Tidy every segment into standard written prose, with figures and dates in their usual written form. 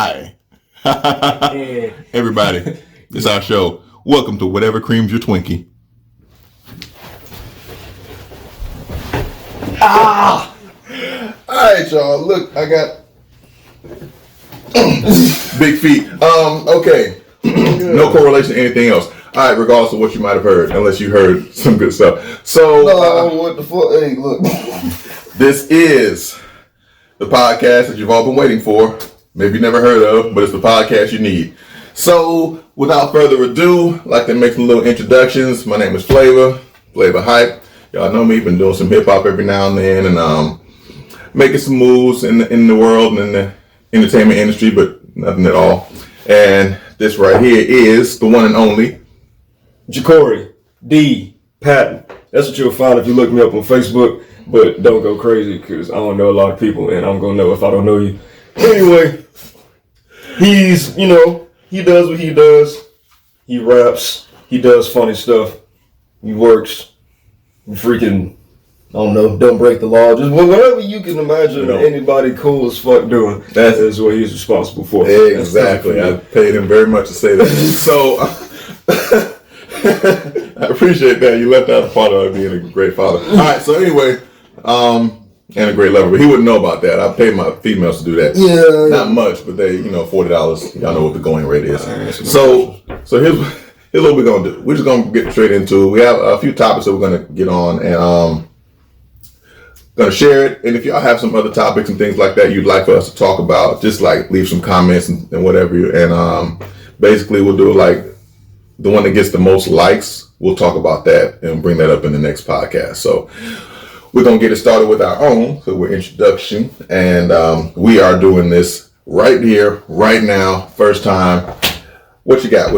Hi. Everybody, it's our show. Welcome to Whatever Creams Your Twinkie. Alright, y'all. Look, I got big feet. Okay. No correlation to anything else. Alright, regardless of what you might have heard, unless you heard some good stuff. So, what the fuck? Hey, look. This is the podcast that you've all been waiting for. Maybe you never heard of, but it's the podcast you need. So, without further ado, I'd like to make some little introductions. My name is Flava Hype. Y'all know me, been doing some hip hop every now and then, and making some moves in the world and in the entertainment industry, but nothing at all. And this right here is the one and only Jacory D. Patton. That's what you'll find if you look me up on Facebook, but don't go crazy because I don't know a lot of people and I'm going to know if I don't know you. Anyway, he does what he does. He raps. He does funny stuff. He works. Freaking, I don't know, don't break the law. Just whatever you can imagine anybody cool as fuck doing. That is what he's responsible for. Exactly. I paid him very much to say that. So, I appreciate that. You left out the part of being a great father. All right, so anyway, and a great lover, but he wouldn't know about that. I paid my females to do that. Yeah. Not much, but they, $40. Y'all know what the going rate is. So here's what we're gonna do. We're just gonna get straight into it. We have a few topics that we're gonna get on and gonna share it. And if y'all have some other topics and things like that you'd like for us to talk about, just like leave some comments and whatever. And basically we'll do like the one that gets the most likes. We'll talk about that and bring that up in the next podcast. So we're going to get it started with our own, so we're introduction, and we are doing this right here, right now, first time. What you got?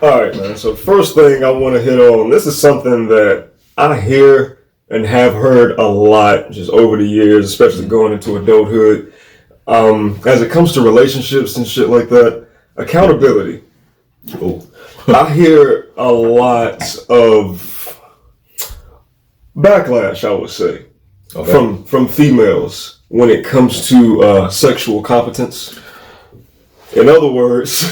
All right, man. So first thing I want to hit on, this is something that I hear and have heard a lot just over the years, especially going into adulthood. As it comes to relationships and shit like that, accountability. Oh. I hear a lot of backlash, I would say, from females when it comes to sexual competence. In other words,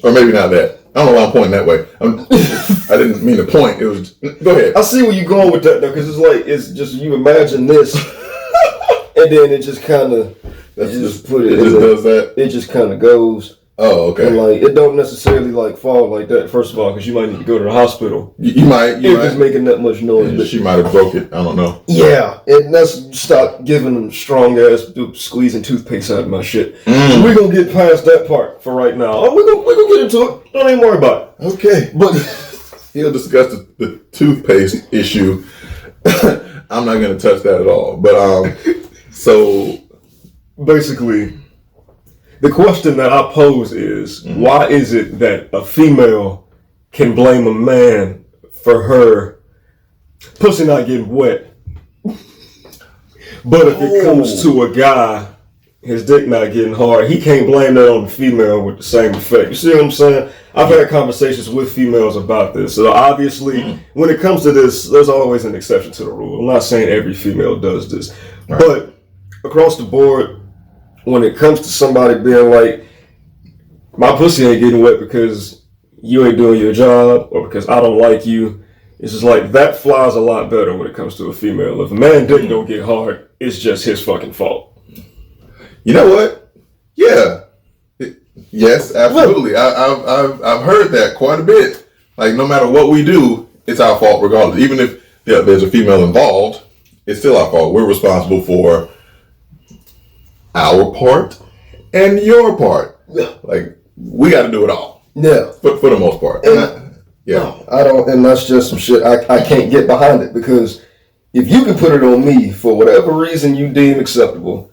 or maybe not that. I don't know why I'm pointing that way. I didn't mean to point. It was. Go ahead. I see where you're going with that though, because it's just you imagine this, and then it just kind of does that. It just kind of goes. Oh, okay. And it don't necessarily fall like that. First of all, because you might need to go to the hospital. You might. If it's making that much noise. But she might have broke it. I don't know. Yeah, and let's stop giving them strong ass squeezing toothpaste out of my shit. So we're gonna get past that part for right now. We're gonna get into it. Don't even worry about it. Okay, but he'll discuss the toothpaste issue. I'm not gonna touch that at all. But so basically, the question that I pose is, why is it that a female can blame a man for her pussy not getting wet, but if it comes to a guy, his dick not getting hard, he can't blame that on the female with the same effect? You see what I'm saying? I've had conversations with females about this. So obviously, when it comes to this, there's always an exception to the rule. I'm not saying every female does this, but across the board, when it comes to somebody being like, my pussy ain't getting wet because you ain't doing your job or because I don't like you, it's just like that flies a lot better when it comes to a female. If a man dick don't get hard, it's just his fucking fault. You know what? Yeah. Yes, absolutely. I've heard that quite a bit. Like, no matter what we do, it's our fault regardless. Even if there's a female involved, it's still our fault. We're responsible for our part and your part. Yeah. Like, we got to do it all. Yeah. For the most part. No, I don't, and that's just some shit I can't get behind it, because if you can put it on me for whatever reason you deem acceptable,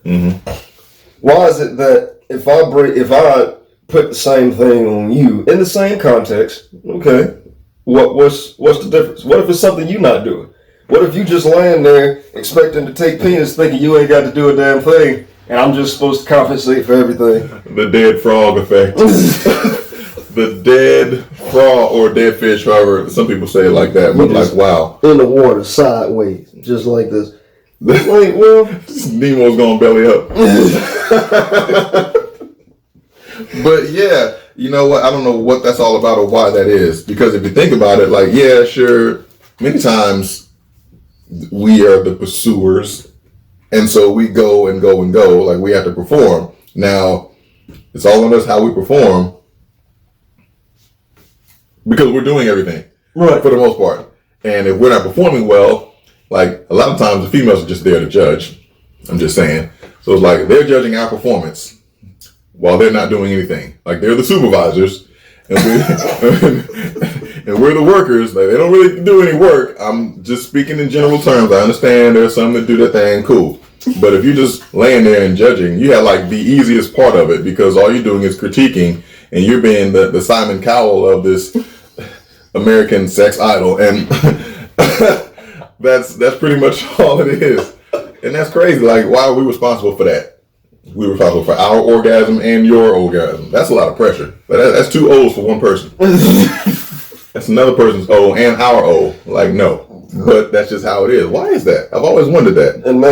why is it that if I put the same thing on you in the same context, okay, what's the difference? What if it's something you're not doing? What if you just laying there expecting to take penis thinking you ain't got to do a damn thing, and I'm just supposed to compensate for everything? The dead frog effect. The dead frog or dead fish, however some people say it like that, but like, wow. In the water, sideways, just like this. Like, well, Nemo's gonna belly up. But yeah, you know what? I don't know what that's all about or why that is. Because if you think about it, like, yeah, sure, many times we are the pursuers, and so we go and go and go. Like, we have to perform. Now, it's all on us how we perform because we're doing everything, right, for the most part. And if we're not performing well, like, a lot of times the females are just there to judge. I'm just saying. So it's like they're judging our performance while they're not doing anything. Like, they're the supervisors, and we're the workers. Like, they don't really do any work. I'm just speaking in general terms. I understand there's some that do their thing, cool. But if you're just laying there and judging, you have like the easiest part of it because all you're doing is critiquing, and you're being the Simon Cowell of this American sex idol, and that's pretty much all it is. And that's crazy. Like, why are we responsible for that? We're responsible for our orgasm and your orgasm. That's a lot of pressure. That's 2 O's for one person. That's another person's O and our O. Like, no. But that's just how it is. Why is that? I've always wondered that. And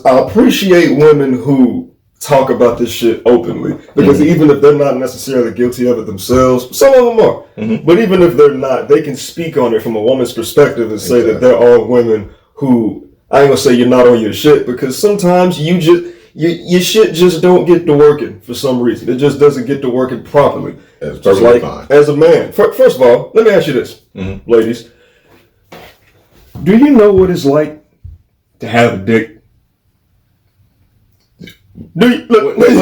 I appreciate women who talk about this shit openly. Because even if they're not necessarily guilty of it themselves, some of them are. Mm-hmm. But even if they're not, they can speak on it from a woman's perspective and say that there are women who, I ain't gonna say you're not on your shit, because sometimes your shit just don't get to working for some reason. It just doesn't get to working properly. That's totally fine. As a man. First of all, let me ask you this, ladies. Do you know what it's like to have a dick? Do you, look, wait,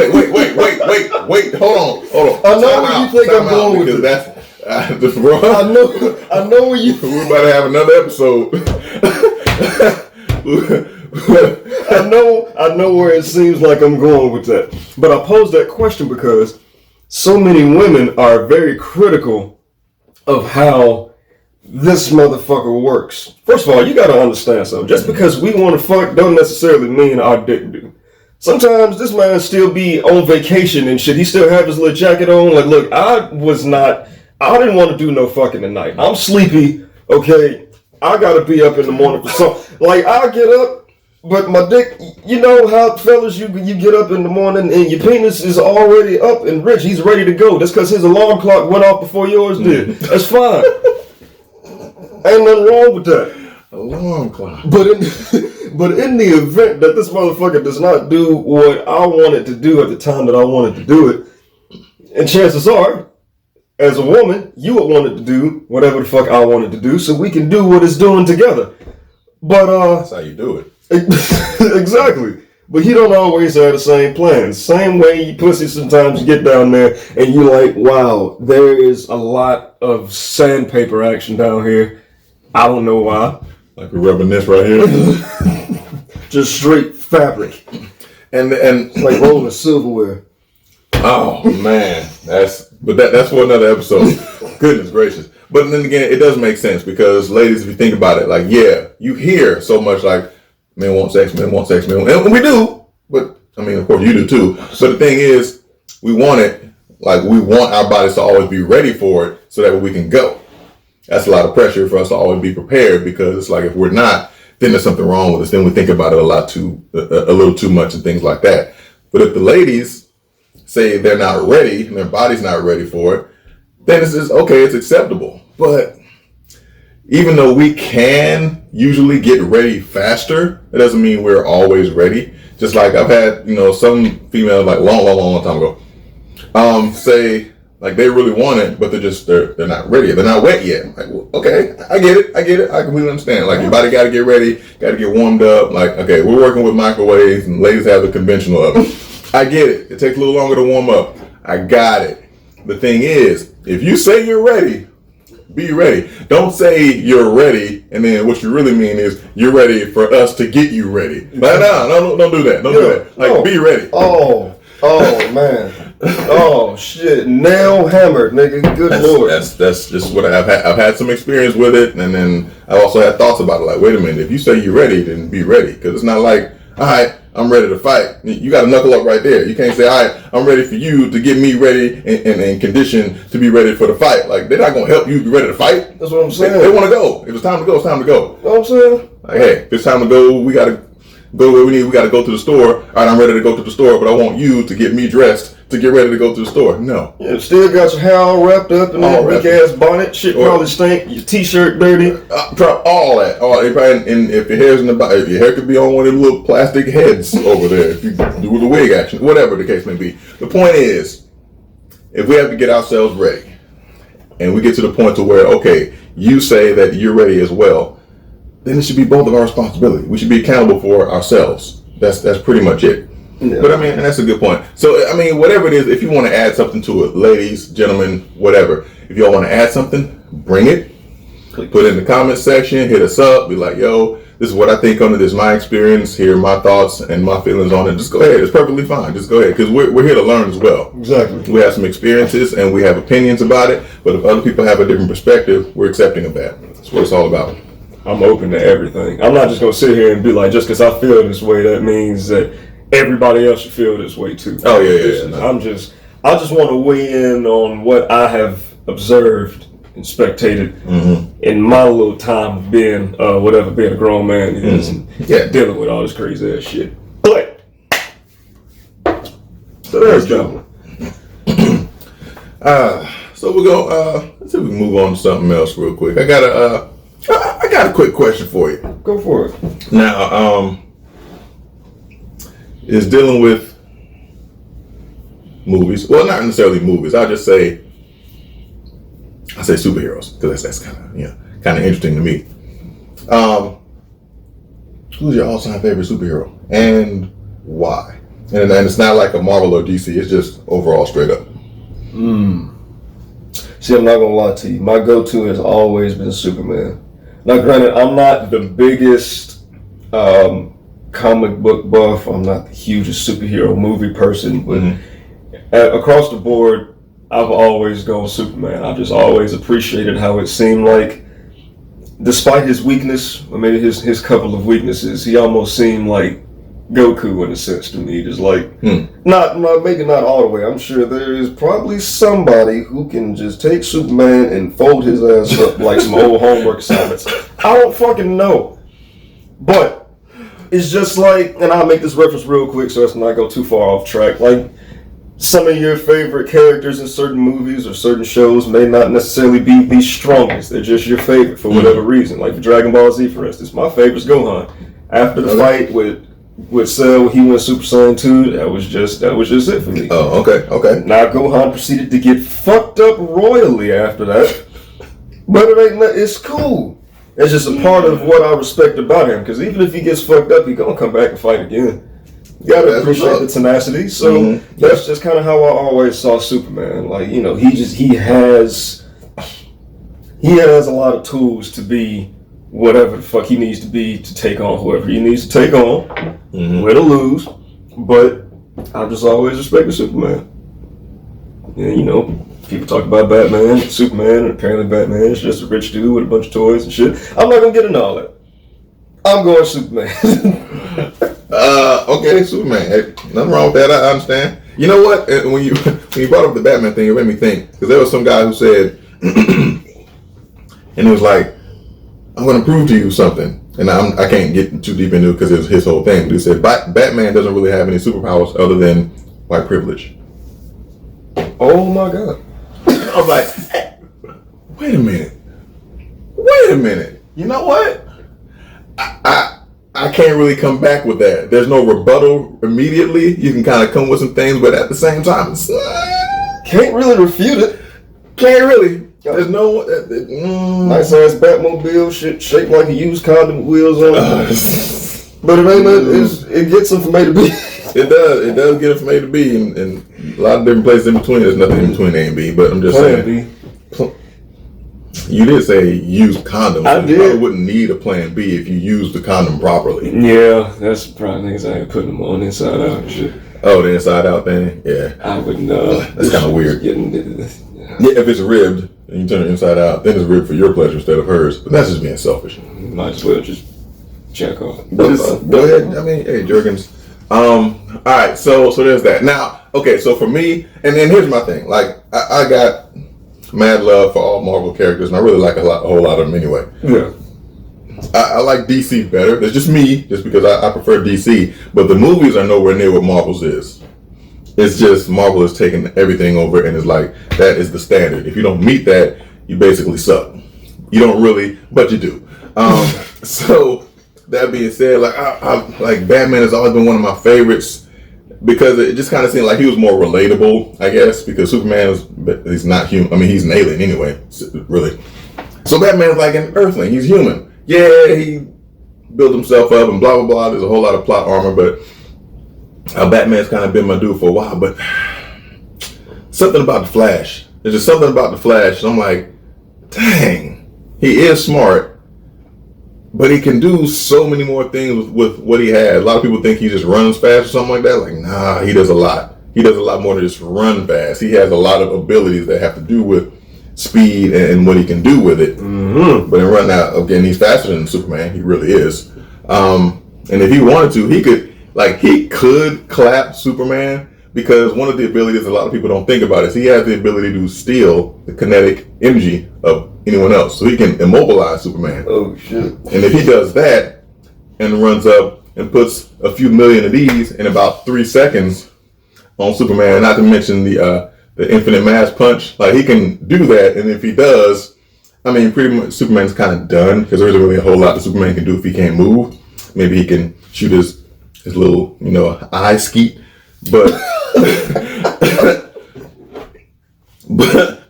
hold on. I know where you think I'm going with this. I know where you. We're about to have another episode. I know where it seems like I'm going with that. But I pose that question because so many women are very critical of how this motherfucker works. First of all, you gotta understand something. Just because we want to fuck don't necessarily mean our dick do. Sometimes this man still be on vacation and shit. He still have his little jacket on. Like, look, I didn't want to do no fucking tonight. I'm sleepy, okay? I gotta be up in the morning for something. Like, I'll get up, but my dick, you know how fellas, you get up in the morning and your penis is already up and rich. He's ready to go. That's because his alarm clock went off before yours did. That's fine. Ain't nothing wrong with that. Alarm clock. But in the event that this motherfucker does not do what I wanted to do at the time that I wanted to do it, and chances are, as a woman, you would want it to do whatever the fuck I wanted to do, so we can do what it's doing together. But that's how you do it. Exactly. But he don't always have the same plans. Same way you pussy sometimes you get down there and you like, wow, there is a lot of sandpaper action down here. I don't know why. Like we're rubbing this right here. Just straight fabric. And like rolling silverware. Oh man. That's for another episode. Goodness gracious. But then again, it does make sense because ladies, if you think about it, like, yeah, you hear so much like men want sex, and we do, but I mean, of course you do too. But the thing is, we want it, like we want our bodies to always be ready for it so that we can go. That's a lot of pressure for us to always be prepared because it's like if we're not, then there's something wrong with us. Then we think about it a little too much and things like that. But if the ladies say they're not ready and their body's not ready for it, then it's just, okay, it's acceptable. But even though we can usually get ready faster, it doesn't mean we're always ready. Just like I've had, some females like long time ago, say like they really want it, but they're not ready. They're not wet yet. Like, well, okay, I get it. I completely understand. Like your body got to get ready, got to get warmed up. Like, okay, we're working with microwaves and ladies have the conventional oven. I get it. It takes a little longer to warm up. I got it. The thing is, if you say you're ready, be ready. Don't say you're ready, and then what you really mean is you're ready for us to get you ready. But no, don't do that. Don't do that. Like, be ready. Oh man. Oh shit. Nail hammered, nigga. Good lord. That's just what I've had some experience with it, and then I also had thoughts about it. Like, wait a minute, if you say you're ready, then be ready, because it's not like, all right, I'm ready to fight. You got to knuckle up right there. You can't say, all right, I'm ready for you to get me ready and conditioned to be ready for the fight. Like, they're not going to help you be ready to fight. That's what I'm saying. They want to go. If it's time to go, it's time to go. You know what I'm saying? Like, hey, if it's time to go, we got to go where we need. We got to go to the store. All right, I'm ready to go to the store, but I want you to get me dressed to get ready to go to the store. No. Yeah, still got your hair all wrapped up in that big ass bonnet. Shit probably stink. Your t-shirt dirty. All that. And if your hair's in the body, your hair could be on one of them little plastic heads over there. If you do the wig action, whatever the case may be. The point is, if we have to get ourselves ready, and we get to the point to where, okay, you say that you're ready as well, then it should be both of our responsibility. We should be accountable for ourselves. That's pretty much it. Yeah. But I mean, and that's a good point. So I mean, whatever it is, if you want to add something to it, ladies, gentlemen, whatever, if y'all want to add something, bring it. Put it in the comment section, hit us up, be like, yo, this is what I think on it, this is my experience, here are my thoughts and my feelings on it. Just go ahead, it's perfectly fine. Just go ahead, because we're here to learn as well. Exactly. We have some experiences and we have opinions about it, but if other people have a different perspective, we're accepting of that. That's what it's all about. I'm open to everything. I'm not just going to sit here and be like, just because I feel this way, that means that everybody else should feel this way too. Oh, yeah. No. I just want to weigh in on what I have observed and spectated in my little time of being being a grown man is and dealing with all this crazy ass shit. But so there's gentlemen. So we're gonna let's see if we can move on to something else real quick. I got a quick question for you. Go for it. Now, is dealing with movies. Well, not necessarily movies. I say superheroes because that's kind of interesting to me. Who's your all-time favorite superhero and why? And it's not like a Marvel or DC. It's just overall straight up. See, I'm not gonna lie to you. My go-to has always been Superman. Now, granted, I'm not the biggest comic book buff. I'm not the hugest superhero movie person, but across the board, I've always gone Superman. I've just always appreciated how it seemed like, despite his weakness, or maybe his couple of weaknesses, he almost seemed like Goku in a sense to me. Just like, not maybe not all the way. I'm sure there is probably somebody who can just take Superman and fold his ass up like some old homework assignments. I don't fucking know. But it's just like, and I'll make this reference real quick so as to not go too far off track. Like, some of your favorite characters in certain movies or certain shows may not necessarily be the strongest. They're just your favorite for whatever reason. Like Dragon Ball Z, for instance. My favorite's Gohan. After the fight with Cell, he went Super Saiyan 2. That was just it for me. Oh, okay. Now Gohan proceeded to get fucked up royally after that. But it's cool. It's just a part of what I respect about him. Because even if he gets fucked up, he's gonna come back and fight again. You gotta appreciate the tenacity. So that's just kind of how I always saw Superman. Like, you know, he has a lot of tools to be whatever the fuck he needs to be to take on whoever he needs to take on, win or lose. But I've just always respected Superman. And you know, people talk about Batman, Superman, and apparently Batman is just a rich dude with a bunch of toys and shit. I'm not gonna get into all that. I'm going Superman. Okay, Superman. Hey, nothing wrong with that. I understand. You know what? When you brought up the Batman thing, it made me think, because there was some guy who said, and it was like, I'm going to prove to you something, and I can't get too deep into it because it's his whole thing. But he said Batman doesn't really have any superpowers other than white privilege. Oh my God! I was like, hey, wait a minute. You know what? I can't really come back with that. There's no rebuttal immediately. You can kind of come with some things, but at the same time, it's, can't really refute it. Can't really. There's no nice ass Batmobile, shit shaped like a used condom with wheels on it. But it ain't. It gets them from A to B. It does get it from A to B, and a lot of different places in between. There's nothing in between A and B, but I'm just saying. You did say use condoms. I did. You probably wouldn't need a plan B if you use the condom properly. Yeah, that's probably things I ain't putting them on inside out and shit. Oh, the inside out thing? Yeah. I wouldn't know. That's kind of weird. Yeah, if it's ribbed and you turn it inside out, then it's ribbed for your pleasure instead of hers. But that's just being selfish. Might as well just check off. Go ahead. I mean, hey, Jergens. All right, so there's that. Now, okay, so for me, and then here's my thing. Like, I got mad love for all Marvel characters, and I really like a whole lot of them anyway. Yeah. I like DC better. It's just me, just because I prefer DC. But the movies are nowhere near what Marvel's is. It's just Marvel is taking everything over, and it's like that is the standard. If you don't meet that, you basically suck. You don't really, but you do. So that being said, like I like Batman has always been one of my favorites. Because it just kind of seemed like he was more relatable, I guess, because Superman he's not human. I mean, he's an alien anyway, really. So Batman's like an Earthling. He's human. Yeah, he built himself up and blah, blah, blah. There's a whole lot of plot armor, but Batman's kind of been my dude for a while. But something about the Flash. There's just something about the Flash. And I'm like, dang, he is smart. But he can do so many more things with what he has. A lot of people think he just runs fast or something like that. Like, nah, he does a lot. He does a lot more than just run fast. He has a lot of abilities that have to do with speed and what he can do with it. Mm-hmm. But in running out, again, he's faster than Superman. He really is. And if he wanted to, he could clap Superman, because one of the abilities a lot of people don't think about is he has the ability to steal the kinetic energy of anyone else. So he can immobilize Superman. Oh, shit. And if he does that and runs up and puts a few million of these in about 3 seconds on Superman, not to mention the infinite mass punch, like he can do that. And if he does, I mean, pretty much Superman's kind of done, because there isn't really a whole lot that Superman can do if he can't move. Maybe he can shoot his little, eye skeet, but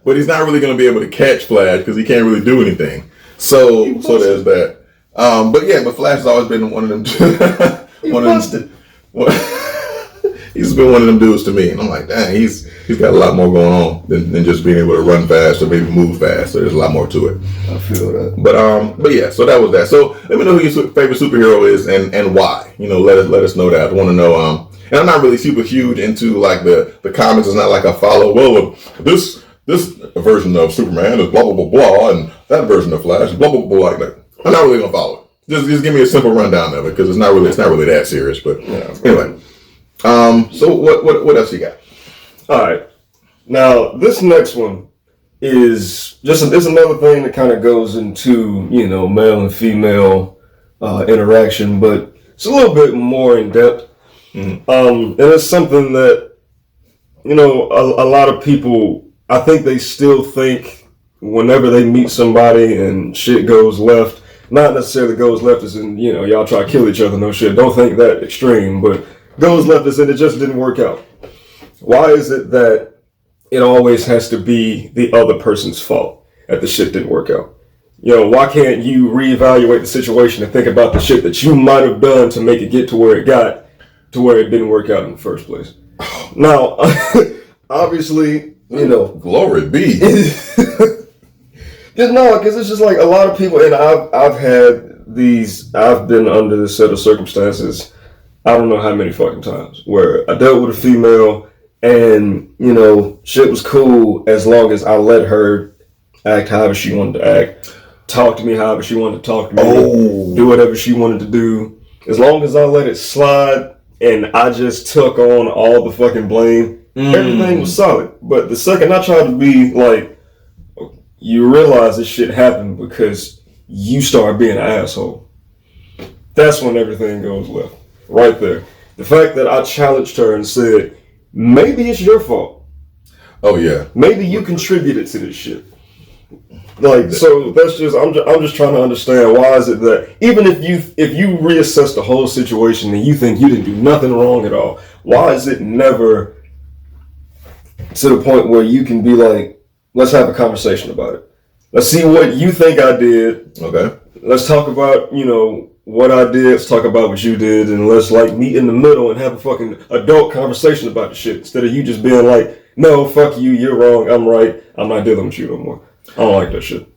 but he's not really going to be able to catch Flash because he can't really do anything. So there's that. But Flash has always been one of them. He's been one of them dudes to me, and I'm like, dang, he's got a lot more going on than just being able to run fast or maybe move fast. So there's a lot more to it. I feel that. But yeah, so that was that. So let me know who your favorite superhero is and why. Let us know that. I want to know. And I'm not really super huge into like the comics. It's not like I follow. Well, this version of Superman is blah blah blah blah, and that version of Flash is blah blah blah like that. I'm not really gonna follow it. Just give me a simple rundown of it, because it's not really that serious. But anyway. So what else you got? All right. Now this next one is it's another thing that kind of goes into male and female interaction, but it's a little bit more in depth. Mm-hmm. And it's something that a lot of people, I think they still think whenever they meet somebody and shit goes left, not necessarily goes left as in y'all try to kill each other, no shit. Don't think that extreme, but goes left as in it just didn't work out. Why is it that it always has to be the other person's fault that the shit didn't work out? Why can't you reevaluate the situation and think about the shit that you might have done to make it get to where it got to where it didn't work out in the first place? Now, obviously, glory be. Because it's just like a lot of people, and I've been under this set of circumstances, I don't know how many fucking times, where I dealt with a female and, shit was cool as long as I let her act however she wanted to act, talk to me however she wanted to talk to me, do whatever she wanted to do. As long as I let it slide and I just took on all the fucking blame, everything was solid. But the second I tried to be like, you realize this shit happened because you start being an asshole, that's when everything goes left. Right there. The fact that I challenged her and said, maybe it's your fault. Oh yeah. Maybe you contributed to this shit. Like, so that's just I'm just trying to understand, why is it that even if you reassess the whole situation and you think you didn't do nothing wrong at all, why is it never to the point where you can be like, let's have a conversation about it. Let's see what you think I did. Okay. Let's talk about, what I did, let's talk about what you did, and let's meet in the middle and have a fucking adult conversation about the shit, instead of you just being like, no, fuck you, you're wrong, I'm right, I'm not dealing with you no more. I don't like that shit.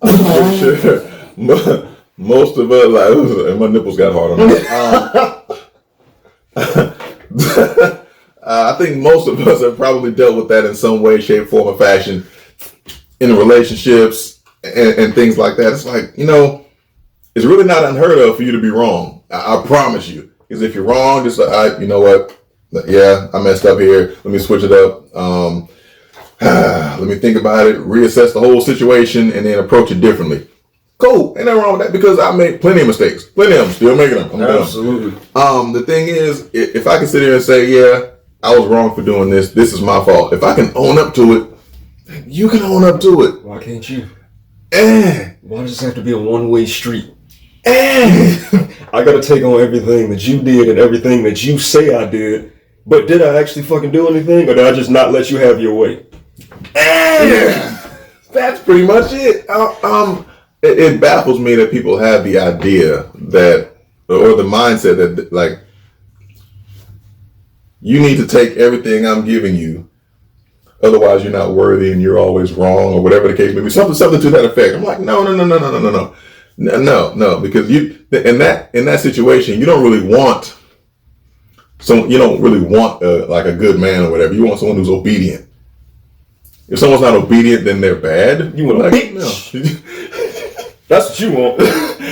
I'm sure most of us, my nipples got hard on that. I think most of us have probably dealt with that in some way, shape, form, or fashion in relationships and things like that. It's like, it's really not unheard of for you to be wrong. I promise you. Because if you're wrong, just like, you know what? Yeah, I messed up here. Let me switch it up. Let me think about it, reassess the whole situation, and then approach it differently. Cool, ain't nothing wrong with that because I made plenty of mistakes. Plenty of them, still making them. I'm Absolutely. done. The thing is, if I can sit here and say, yeah, I was wrong for doing this. This is my fault. If I can own up to it, you can own up to it. Why can't you? Eh. Why does this have to be a one-way street? Eh. I gotta take on everything that you did and everything that you say I did, but did I actually fucking do anything, or did I just not let you have your way? That's pretty much it. It baffles me that people have the idea that, or the mindset that, like, you need to take everything I'm giving you, otherwise you're not worthy and you're always wrong, or whatever the case may be. Something to that effect. I'm like, no, because you in that situation, you don't really want like a good man or whatever. You want someone who's obedient. If someone's not obedient, then they're bad. You want a bitch. No. That's what you want.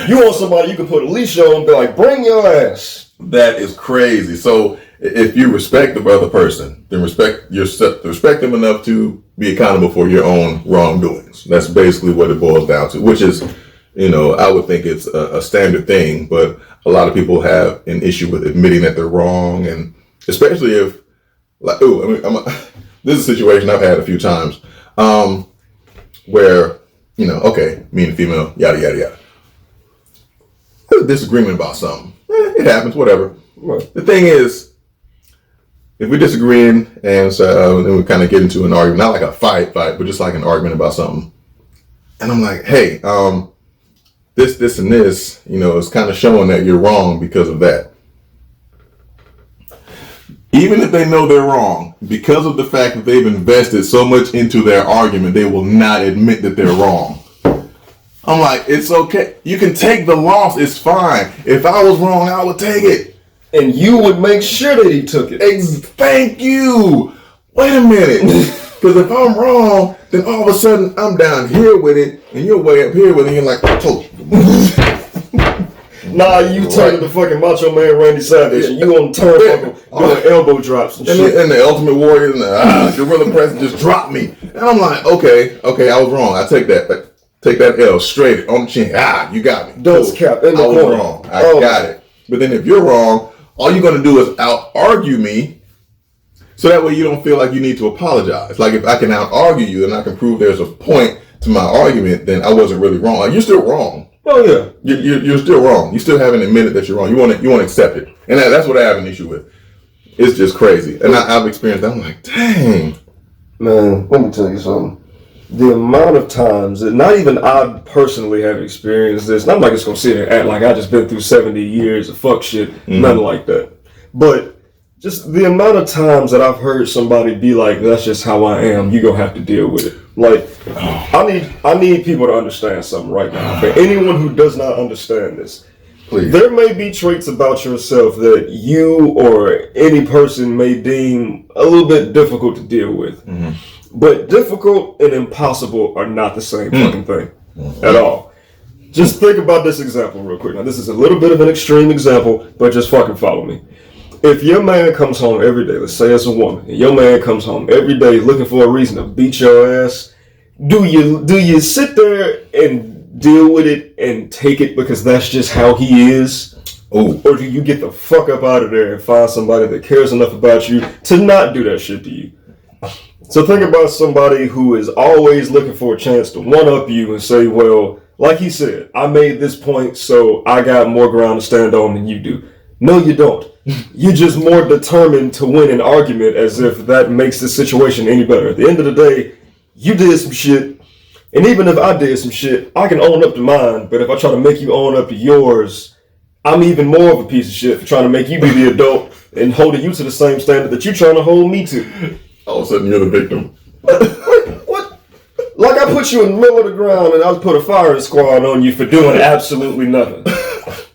You want somebody you can put a leash on and be like, bring your ass. That is crazy. So if you respect the other person, then respect them enough to be accountable for your own wrongdoings. That's basically what it boils down to, which is, I would think it's a standard thing, but a lot of people have an issue with admitting that they're wrong, and especially if, like, this is a situation I've had a few times, where, okay, me and the female, yada, yada, yada. There's a disagreement about something. It happens, whatever. Right. The thing is, if we're disagreeing and so then we kind of get into an argument, not like a fight, but just like an argument about something. And I'm like, hey, this and this, is kind of showing that you're wrong because of that. Even if they know they're wrong, because of the fact that they've invested so much into their argument, they will not admit that they're wrong. I'm like, it's okay. You can take the loss. It's fine. If I was wrong, I would take it. And you would make sure that he took it. Thank you. Wait a minute. Because if I'm wrong, then all of a sudden I'm down here with it, and you're way up here with it, and you're like, I told you. Nah, you turning the fucking Macho Man Randy Savage, and you on turn doing elbow drops and shit. And the Ultimate Warrior and the Gorilla Press just dropped me. And I'm like, okay, I was wrong. I take that. Take that L straight on the chin. You got me. Dunce cap in the corner. I was wrong. I got it. But then if you're wrong, all you're going to do is out-argue me, so that way you don't feel like you need to apologize. Like, if I can out-argue you and I can prove there's a point to my argument, then I wasn't really wrong. Like, you're still wrong. Oh, yeah. You're still wrong. You still haven't admitted that you're wrong. You want to accept it. And that's what I have an issue with. It's just crazy. And I've experienced that. I'm like, dang. Man, let me tell you something. The amount of times that not even I personally have experienced this, and I'm not just gonna sit here and act like I just been through 70 years of fuck shit, nothing like that. But just the amount of times that I've heard somebody be like, that's just how I am, you gonna have to deal with it. Like, I need people to understand something right now. For anyone who does not understand this, please. There may be traits about yourself that you or any person may deem a little bit difficult to deal with. Mm-hmm. But difficult and impossible are not the same fucking thing at all. Just think about this example real quick. Now, this is a little bit of an extreme example, but just fucking follow me. If your man comes home every day, let's say it's a woman, and your man comes home every day looking for a reason to beat your ass, do you sit there and deal with it and take it because that's just how he is? Ooh. Or do you get the fuck up out of there and find somebody that cares enough about you to not do that shit to you? So think about somebody who is always looking for a chance to one-up you and say, well, like he said, I made this point, so I got more ground to stand on than you do. No, you don't. You're just more determined to win an argument as if that makes the situation any better. At the end of the day, you did some shit, and even if I did some shit, I can own up to mine, but if I try to make you own up to yours, I'm even more of a piece of shit for trying to make you be the adult and holding you to the same standard that you're trying to hold me to. All of a sudden, you're the victim. What? Like I put you in the middle of the ground and I put a firing squad on you for doing absolutely nothing.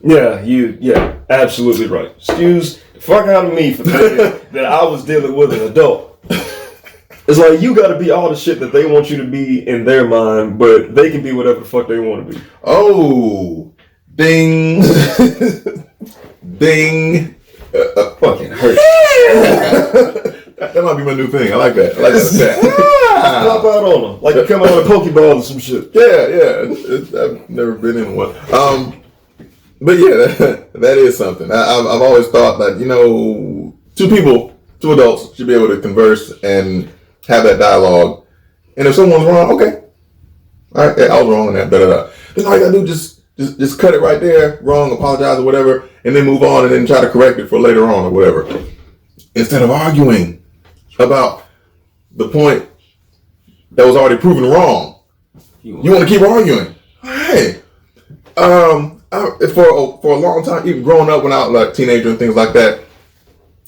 Yeah, absolutely right. Excuse the fuck out of me for thinking that I was dealing with an adult. It's like you got to be all the shit that they want you to be in their mind, but they can be whatever the fuck they want to be. Oh, ding, ding. Fucking hurt. That might be my new thing. I like that. I like that. pop out on them like you come out of a Pokeball or some shit. Yeah. I've never been in one. But yeah, that is something. I've always thought that, you know, two adults should be able to converse and have that dialogue. And if someone's wrong, okay, all right, I was wrong in that. Then all you gotta do just cut it right there, wrong, apologize or whatever, and then move on and then try to correct it for later on or whatever. Instead of arguing about the point that was already proven wrong, you want to keep arguing. Hey, for a long time, even growing up when I was like teenager and things like that,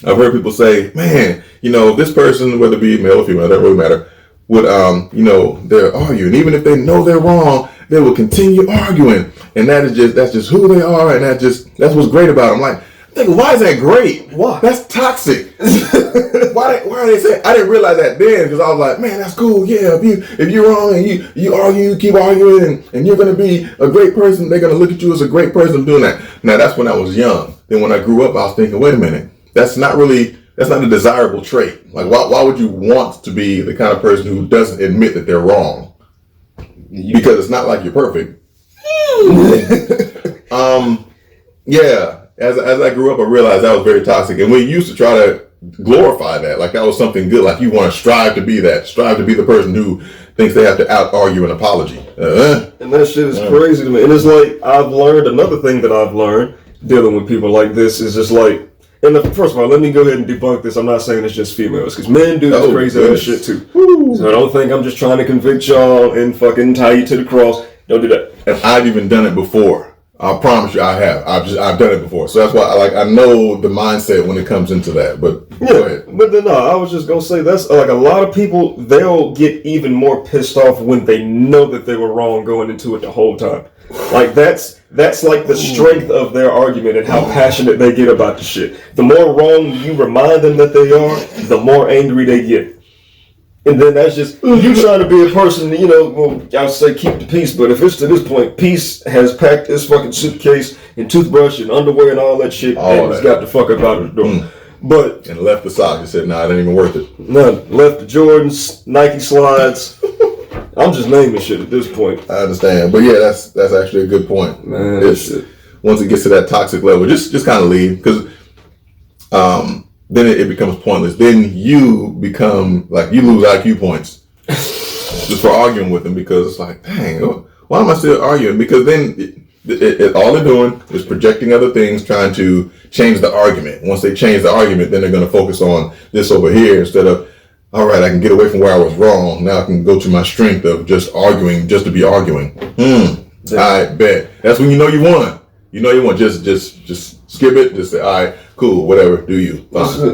I've heard people say, man, you know, this person, whether it be male or female, it doesn't really matter, would, you know, they're arguing. Even if they know they're wrong, they will continue arguing. And that's just who they are. And that's what's great about them. Like, why is that great? Why? That's toxic. Why are they saying? I didn't realize that then because I was like, man, that's cool. Yeah, if you're wrong and you argue, you keep arguing, and you're gonna be a great person, they're gonna look at you as a great person doing that. Now that's when I was young. Then when I grew up, I was thinking, wait a minute, that's not a desirable trait. Like, why would you want to be the kind of person who doesn't admit that they're wrong? Because it's not like you're perfect. Yeah. As I grew up, I realized that was very toxic. And we used to try to glorify that. Like that was something good. Like you want to strive to be that. Strive to be the person who thinks they have to out-argue an apology. And that shit is crazy to me. And it's like, I've learned, another thing that I've learned dealing with people like this is just like, first of all, let me go ahead and debunk this. I'm not saying it's just females, because men do this crazy other shit too. Woo. So I don't think I'm just trying to convict y'all and fucking tie you to the cross. Don't do that. And I've even done it before. I promise you I have. I've done it before. So that's why I know the mindset when it comes into that. But yeah, go ahead. But then I was just gonna say that's like a lot of people, they'll get even more pissed off when they know that they were wrong going into it the whole time. Like that's like the strength of their argument and how passionate they get about the shit. The more wrong you remind them that they are, the more angry they get. And then that's just you trying to be a person, you know, well, I'll say keep the peace, but if it's to this point, peace has packed this fucking suitcase and toothbrush and underwear and all that shit, and he's got the fuck up out of the door. But and left the sock. He said, nah, it ain't even worth it. None. Left the Jordans, Nike slides. I'm just naming shit at this point. I understand. But yeah, that's actually a good point. Man, once it gets to that toxic level, just kind of leave. Because then it becomes pointless. Then you become like you lose IQ points just for arguing with them because it's like, dang, why am I still arguing? Because then all they're doing is projecting other things, trying to change the argument. Once they change the argument, then they're going to focus on this over here instead of, all right, I can get away from where I was wrong. Now I can go to my strength of just arguing, just to be arguing. I bet that's when you know you won. You know you won. Just skip it. Just say, all right, cool, whatever. Do you?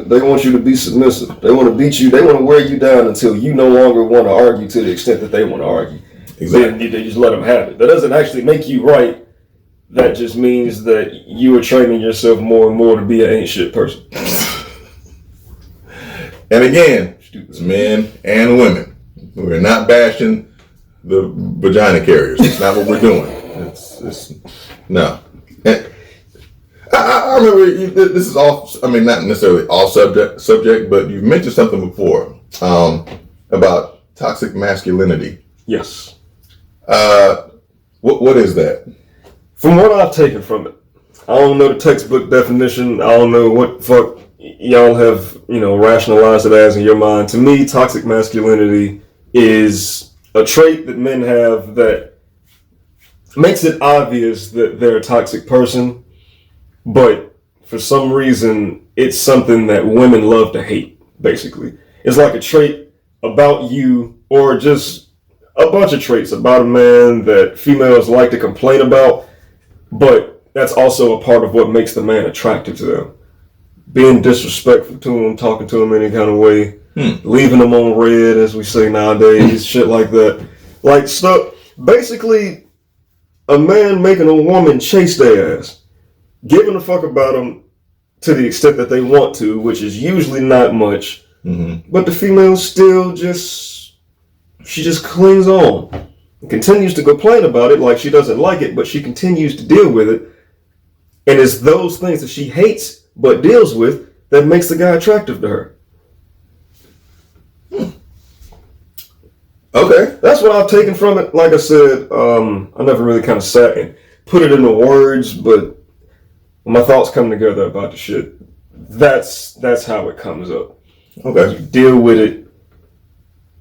They want you to be submissive. They want to beat you. They want to wear you down until you no longer want to argue to the extent that they want to argue. Exactly. They just let them have it. That doesn't actually make you right. That just means that you are training yourself more and more to be an ain't shit person. And again, it's men and women. We're not bashing the vagina carriers. It's not what we're doing. It's no. And I remember this is all. I mean, not necessarily all subject, but you mentioned something before about toxic masculinity. Yes. What is that? From what I've taken from it, I don't know the textbook definition. I don't know what the fuck y'all have, rationalized it as in your mind. To me, toxic masculinity is a trait that men have that makes it obvious that they're a toxic person, but for some reason, it's something that women love to hate, basically. It's like a trait about you, or just a bunch of traits about a man that females like to complain about, but that's also a part of what makes the man attracted to them. Being disrespectful to him, talking to him any kind of way, leaving them on red, as we say nowadays, shit like that. Like stuff, basically, a man making a woman chase their ass, giving a fuck about them to the extent that they want to, which is usually not much, but the female still she just clings on. Continues to complain about it like she doesn't like it, but she continues to deal with it. And it's those things that she hates but deals with that makes the guy attractive to her. Okay. That's what I've taken from it. Like I said, I never really kind of sat and put it into words, but when my thoughts come together about the shit, that's how it comes up. Okay. You deal with it,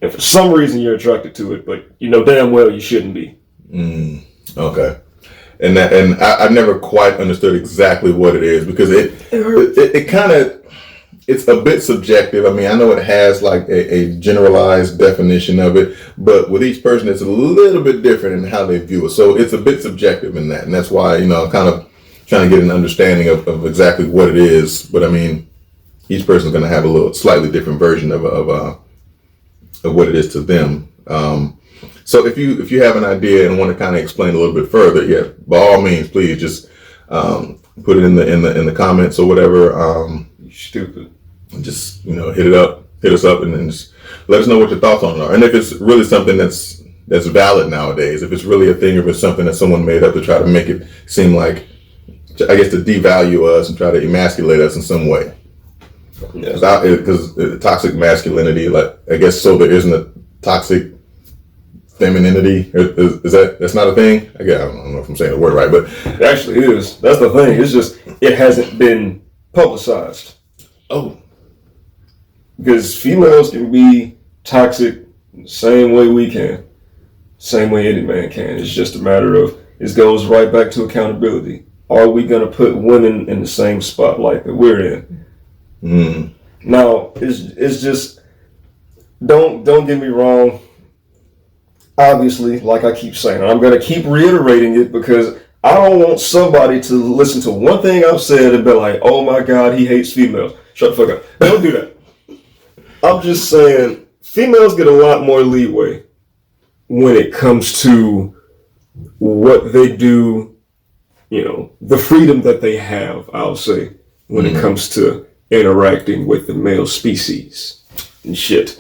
and for some reason you're attracted to it, but you know damn well you shouldn't be. Okay. And I've never quite understood exactly what it is, because it kind of, it's a bit subjective. I mean, I know it has like a generalized definition of it, but with each person, it's a little bit different in how they view it. So it's a bit subjective in that. And that's why, I'm kind of trying to get an understanding of exactly what it is. But I mean, each person's going to have a little slightly different version of what it is to them. So if you have an idea and want to kind of explain a little bit further, yeah, by all means, please just put it in the comments or whatever. You stupid. Just hit us up, and then just let us know what your thoughts on it are, and if it's really something that's valid nowadays, if it's really a thing, if it's something that someone made up to try to make it seem like, I guess, to devalue us and try to emasculate us in some way. Because toxic masculinity, like, I guess, so there isn't a toxic femininity. Is that's not a thing? I don't know if I'm saying the word right, but it actually is. That's the thing. It's just it hasn't been publicized. Oh. Because females can be toxic the same way we can. Same way any man can. It's just a matter of, it goes right back to accountability. Are we going to put women in the same spotlight that we're in? Now, it's just, don't get me wrong. Obviously, like I keep saying, I'm going to keep reiterating it, because I don't want somebody to listen to one thing I've said and be like, oh my God, he hates females. Shut the fuck up. Don't do that. I'm just saying, females get a lot more leeway when it comes to what they do, the freedom that they have, I'll say, when it comes to interacting with the male species and shit.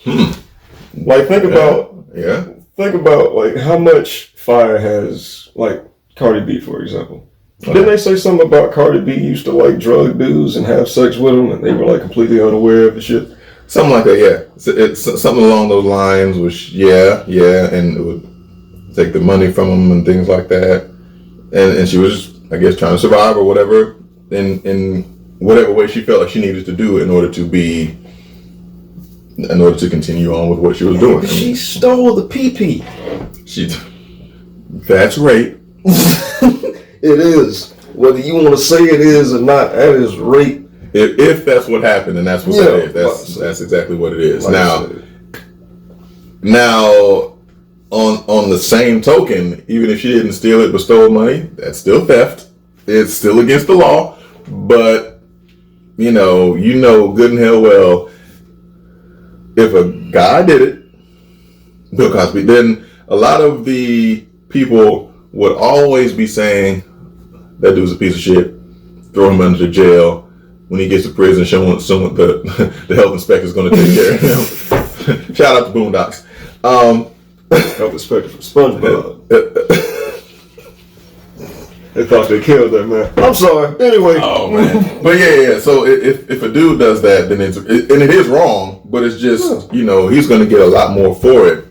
Like, think about like how much fire has, like, Cardi B, for example. Didn't they say something about Cardi B used to like drug dudes and have sex with them, and they were like completely unaware of the shit? Something like that, yeah. It's something along those lines, which, yeah, and it would take the money from them and things like that. And she was, I guess, trying to survive or whatever, in whatever way she felt like she needed to do in order to continue on with what she was doing. She stole the pee-pee. That's rape. It is. Whether you want to say it is or not, that is rape. If that's what happened, and that's what that is. That's exactly what it is. Like now, on the same token, even if she didn't steal it but stole money, that's still theft. It's still against the law. But you know good and hell well, if a guy did it, Bill Cosby, then a lot of the people would always be saying that dude's a piece of shit. Throw him under the jail. When he gets to prison, someone the health inspector's going to take care of him. Shout out to Boondocks. Health inspector from SpongeBob. They thought they killed that man. I'm sorry. Anyway. Oh man. But yeah. So if a dude does that, then it is wrong. But it's just he's going to get a lot more for it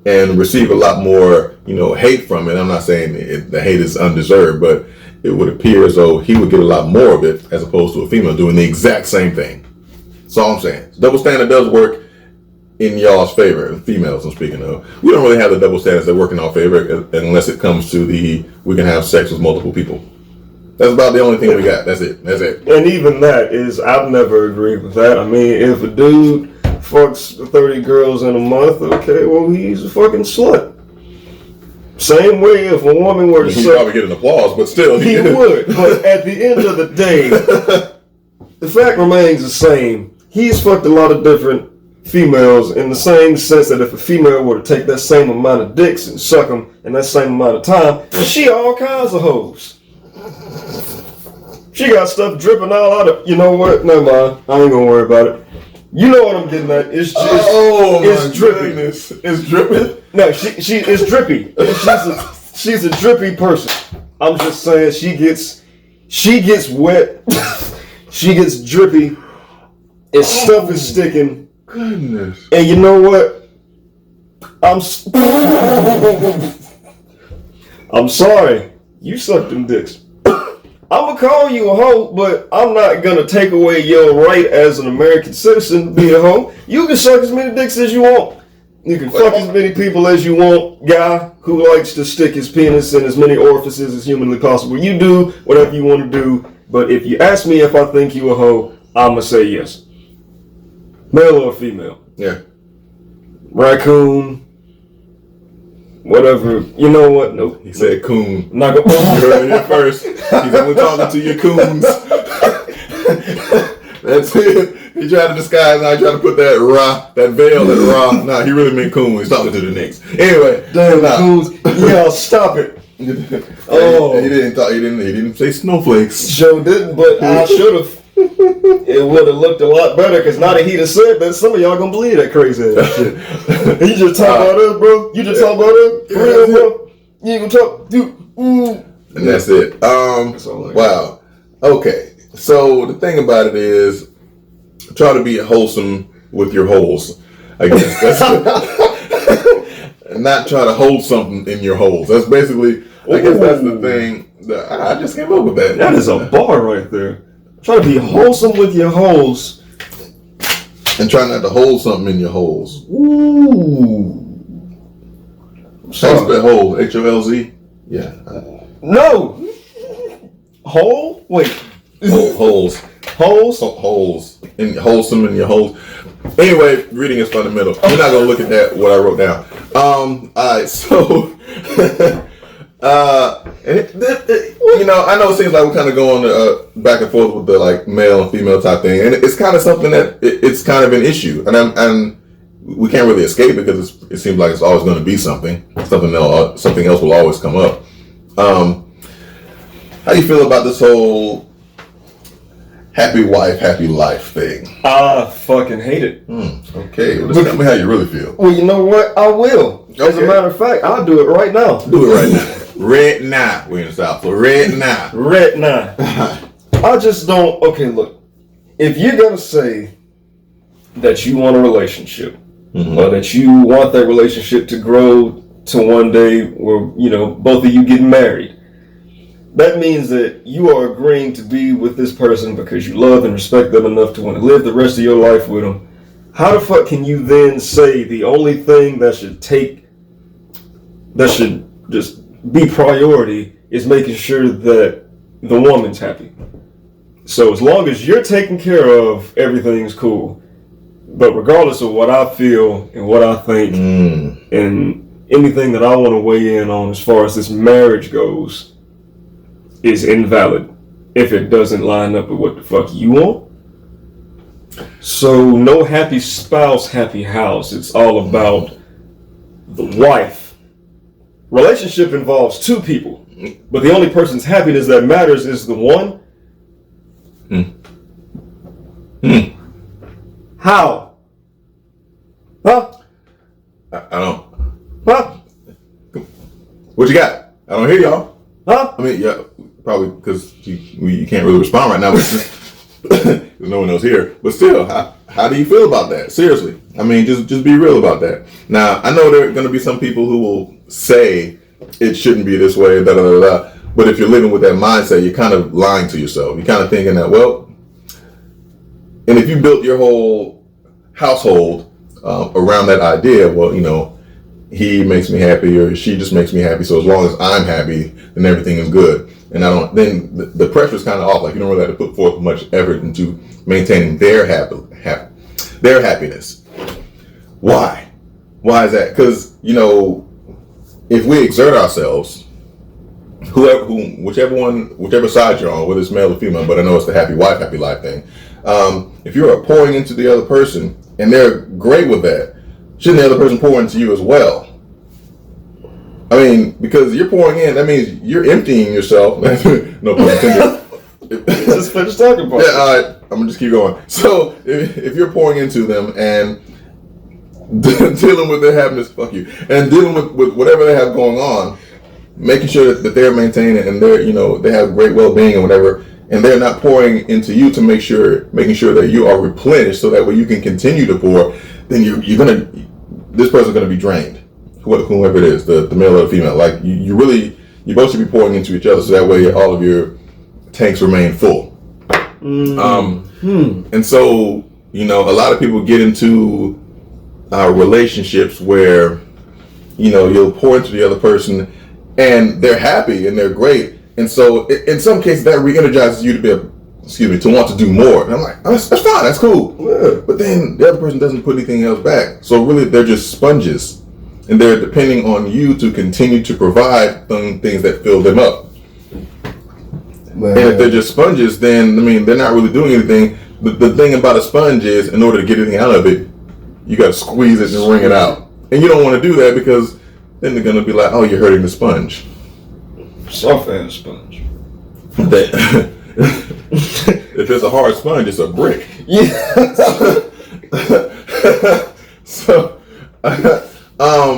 and receive a lot more hate from it. I'm not saying the hate is undeserved, but it would appear as though he would get a lot more of it as opposed to a female doing the exact same thing. That's all I'm saying. Double standard does work in y'all's favor, females I'm speaking of. We don't really have the double standards that work in our favor unless it comes to we can have sex with multiple people. That's about the only thing we got. That's it. And even that is, I've never agreed with that. I mean, if a dude fucks 30 girls in a month, okay, well, he's a fucking slut. Same way if a woman were to he'd probably get an applause, but still. He would. But at the end of the day, the fact remains the same. He's fucked a lot of different females in the same sense that if a female were to take that same amount of dicks and suck them in that same amount of time, she all kinds of hoes. She got stuff dripping all out of, you know what? Never mind. I ain't gonna worry about it. You know what I'm getting at? It's just, it's drippy. Goodness. It's dripping? No, she is drippy. She's a drippy person. I'm just saying she gets wet. She gets drippy. And stuff is sticking. Goodness. And you know what? I'm sorry. You suck them dicks. I'm gonna call you a hoe, but I'm not gonna take away your right as an American citizen to be a hoe. You can suck as many dicks as you want. You can fuck as many people as you want. Guy who likes to stick his penis in as many orifices as humanly possible. You do whatever you want to do. But if you ask me if I think you a hoe, I'm gonna say yes. Male or female? Yeah. Raccoon. Whatever. You know what? Nope. He said coon. I'm not gonna. You heard it first. He's only talking to your coons. That's it. He tried to disguise. Now he tried to put that veil, that Nah, he really meant coon. He's talking to the Knicks. Anyway, damn coons. Y'all stop it. Oh, he didn't say snowflakes. Sure didn't, but I should have. It would have looked a lot better because now that he done said that, some of y'all gonna believe that crazy ass shit. You just talk about us, bro. You just talk about us, for real, bro. You ain't gonna talk, dude. And that's it. Wow. Okay. So the thing about it is, try to be wholesome with your holes. I guess that's and not try to hold something in your holes. That's basically. I guess that's the thing. I just came up with that. That is a bar right there. Try to be wholesome with your holes. And try not to hold something in your holes. Ooh. How you spell holes? H-O-L-Z? Yeah. No. Hole? Wait. Holes. Holes? Holes. Wholesome in your holes. Anyway, reading is fundamental. We're not going to look at that, what I wrote down. Alright, so... I know it seems like we're kind of going back and forth with the like male and female type thing, and it's kind of something that it's kind of an issue, and we can't really escape it because it seems like it's always going to be something else will always come up. How do you feel about this whole happy wife, happy life thing? I fucking hate it. Okay, well, just tell me how you really feel. Well, you know what? I will. Okay. As a matter of fact, I'll do it right now. Do it right now. Right now. We're in the South, so right now. Right now. I just don't. Okay, look. If you're gonna say that you want a relationship, or that you want that relationship to grow to one day where both of you get married, that means that you are agreeing to be with this person because you love and respect them enough to want to live the rest of your life with them. How the fuck can you then say the only thing that should just be priority is making sure that the woman's happy? So as long as you're taking care of, everything's cool. But regardless of what I feel and what I think and anything that I want to weigh in on as far as this marriage goes is invalid if it doesn't line up with what the fuck you want. So no happy spouse, happy house. It's all about the wife. Relationship involves two people, but the only person's happiness that matters is the one. How? Huh? I don't. Huh? What you got? I don't hear y'all. Huh? I mean, yeah, probably because you can't really respond right now, but there's no one else here. But still, how do you feel about that? Seriously. I mean, just be real about that. Now, I know there are going to be some people who will say it shouldn't be this way, da da da da. But if you're living with that mindset, you're kind of lying to yourself. You're kind of thinking that, well, and if you built your whole household around that idea, well, he makes me happy or she just makes me happy. So as long as I'm happy, then everything is good. And then the pressure's kind of off. Like you don't really have to put forth much effort into maintaining their happiness. Why? Why is that? Because, if we exert ourselves, whichever side you're on, whether it's male or female, but I know it's the happy wife, happy life thing. If you're pouring into the other person and they're great with that, shouldn't the other person pour into you as well? I mean, because you're pouring in, that means you're emptying yourself. No pun intended. Just finish talking about it. Yeah, all right. I'm gonna just keep going. So if you're pouring into them and dealing with their happiness, fuck you, and dealing with whatever they have going on, making sure that they're maintaining and they're they have great well-being and whatever, and they're not pouring into you to making sure that you are replenished, so that way you can continue to pour. Then this person's gonna be drained. whoever it is, the male or the female. Like you really, you both should be pouring into each other, so that way all of your tanks remain full. And so, you know, a lot of people get into relationships where, you know, you'll pour into the other person and they're happy and they're great. And so in some cases that re-energizes you to to want to do more. And I'm like, oh, that's fine, that's cool. Yeah. But then the other person doesn't put anything else back. So really they're just sponges. And they're depending on you to continue to provide things that fill them up. Man. And if they're just sponges, then, I mean, they're not really doing anything. The thing about a sponge is, in order to get anything out of it, you got to squeeze it and wring it out. And you don't want to do that because then they're going to be like, oh, you're hurting the sponge. Soft ass sponge. If it's a hard sponge, it's a brick. Yeah.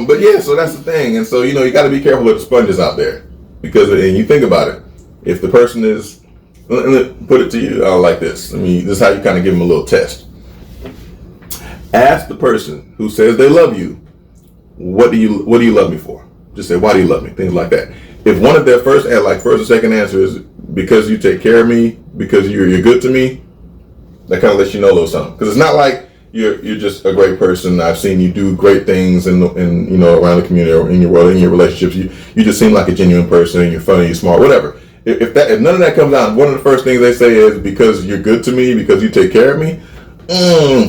But yeah, so that's the thing. And so, you know, you got to be careful with the sponges out there. Because, and you think about it, if the person is, let me put it to you like this. I mean, this is how you kind of give them a little test. Ask the person who says they love you, what do you love me for? Just say, why do you love me? Things like that. If one of their first or second answer is because you take care of me, because you're good to me, that kind of lets you know a little something. Because it's not like you're just a great person. I've seen you do great things in you know, around the community or in your world, in your relationships. You just seem like a genuine person and you're funny, you're smart, whatever. If none of that comes out, one of the first things they say is because you're good to me, because you take care of me,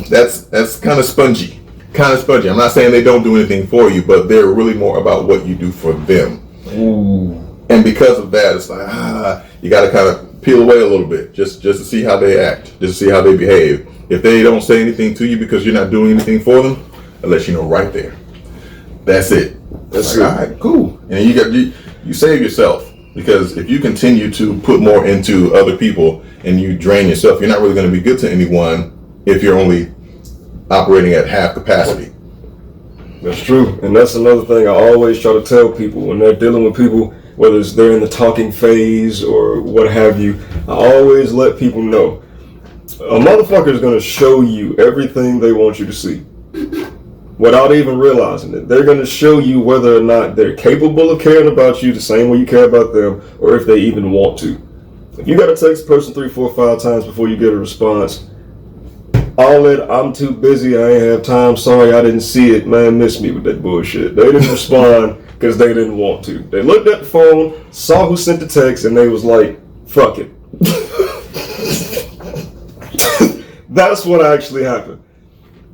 that's kind of spongy. I'm not saying they don't do anything for you, but they're really more about what you do for them. Ooh. And because of that, it's like, you got to kind of peel away a little bit just to see how they act, just to see how they behave. If they don't say anything to you because you're not doing anything for them, I'll let you know right there. That's it. That's like, all right, cool. And you save yourself, because if you continue to put more into other people and you drain yourself, you're not really going to be good to anyone if you're only operating at half capacity. That's true. And that's another thing I always try to tell people when they're dealing with people, whether it's they're in the talking phase or what have you. I always let people know a motherfucker is going to show you everything they want you to see without even realizing it. They're going to show you whether or not they're capable of caring about you the same way you care about them, or if they even want to. If you got to text a person 3, 4, 5 times before you get a response, all that I'm too busy, I ain't have time, sorry I didn't see it, man, miss me with that bullshit. They didn't respond because they didn't want to. They looked at the phone, saw who sent the text, and they was like, fuck it. That's what actually happened.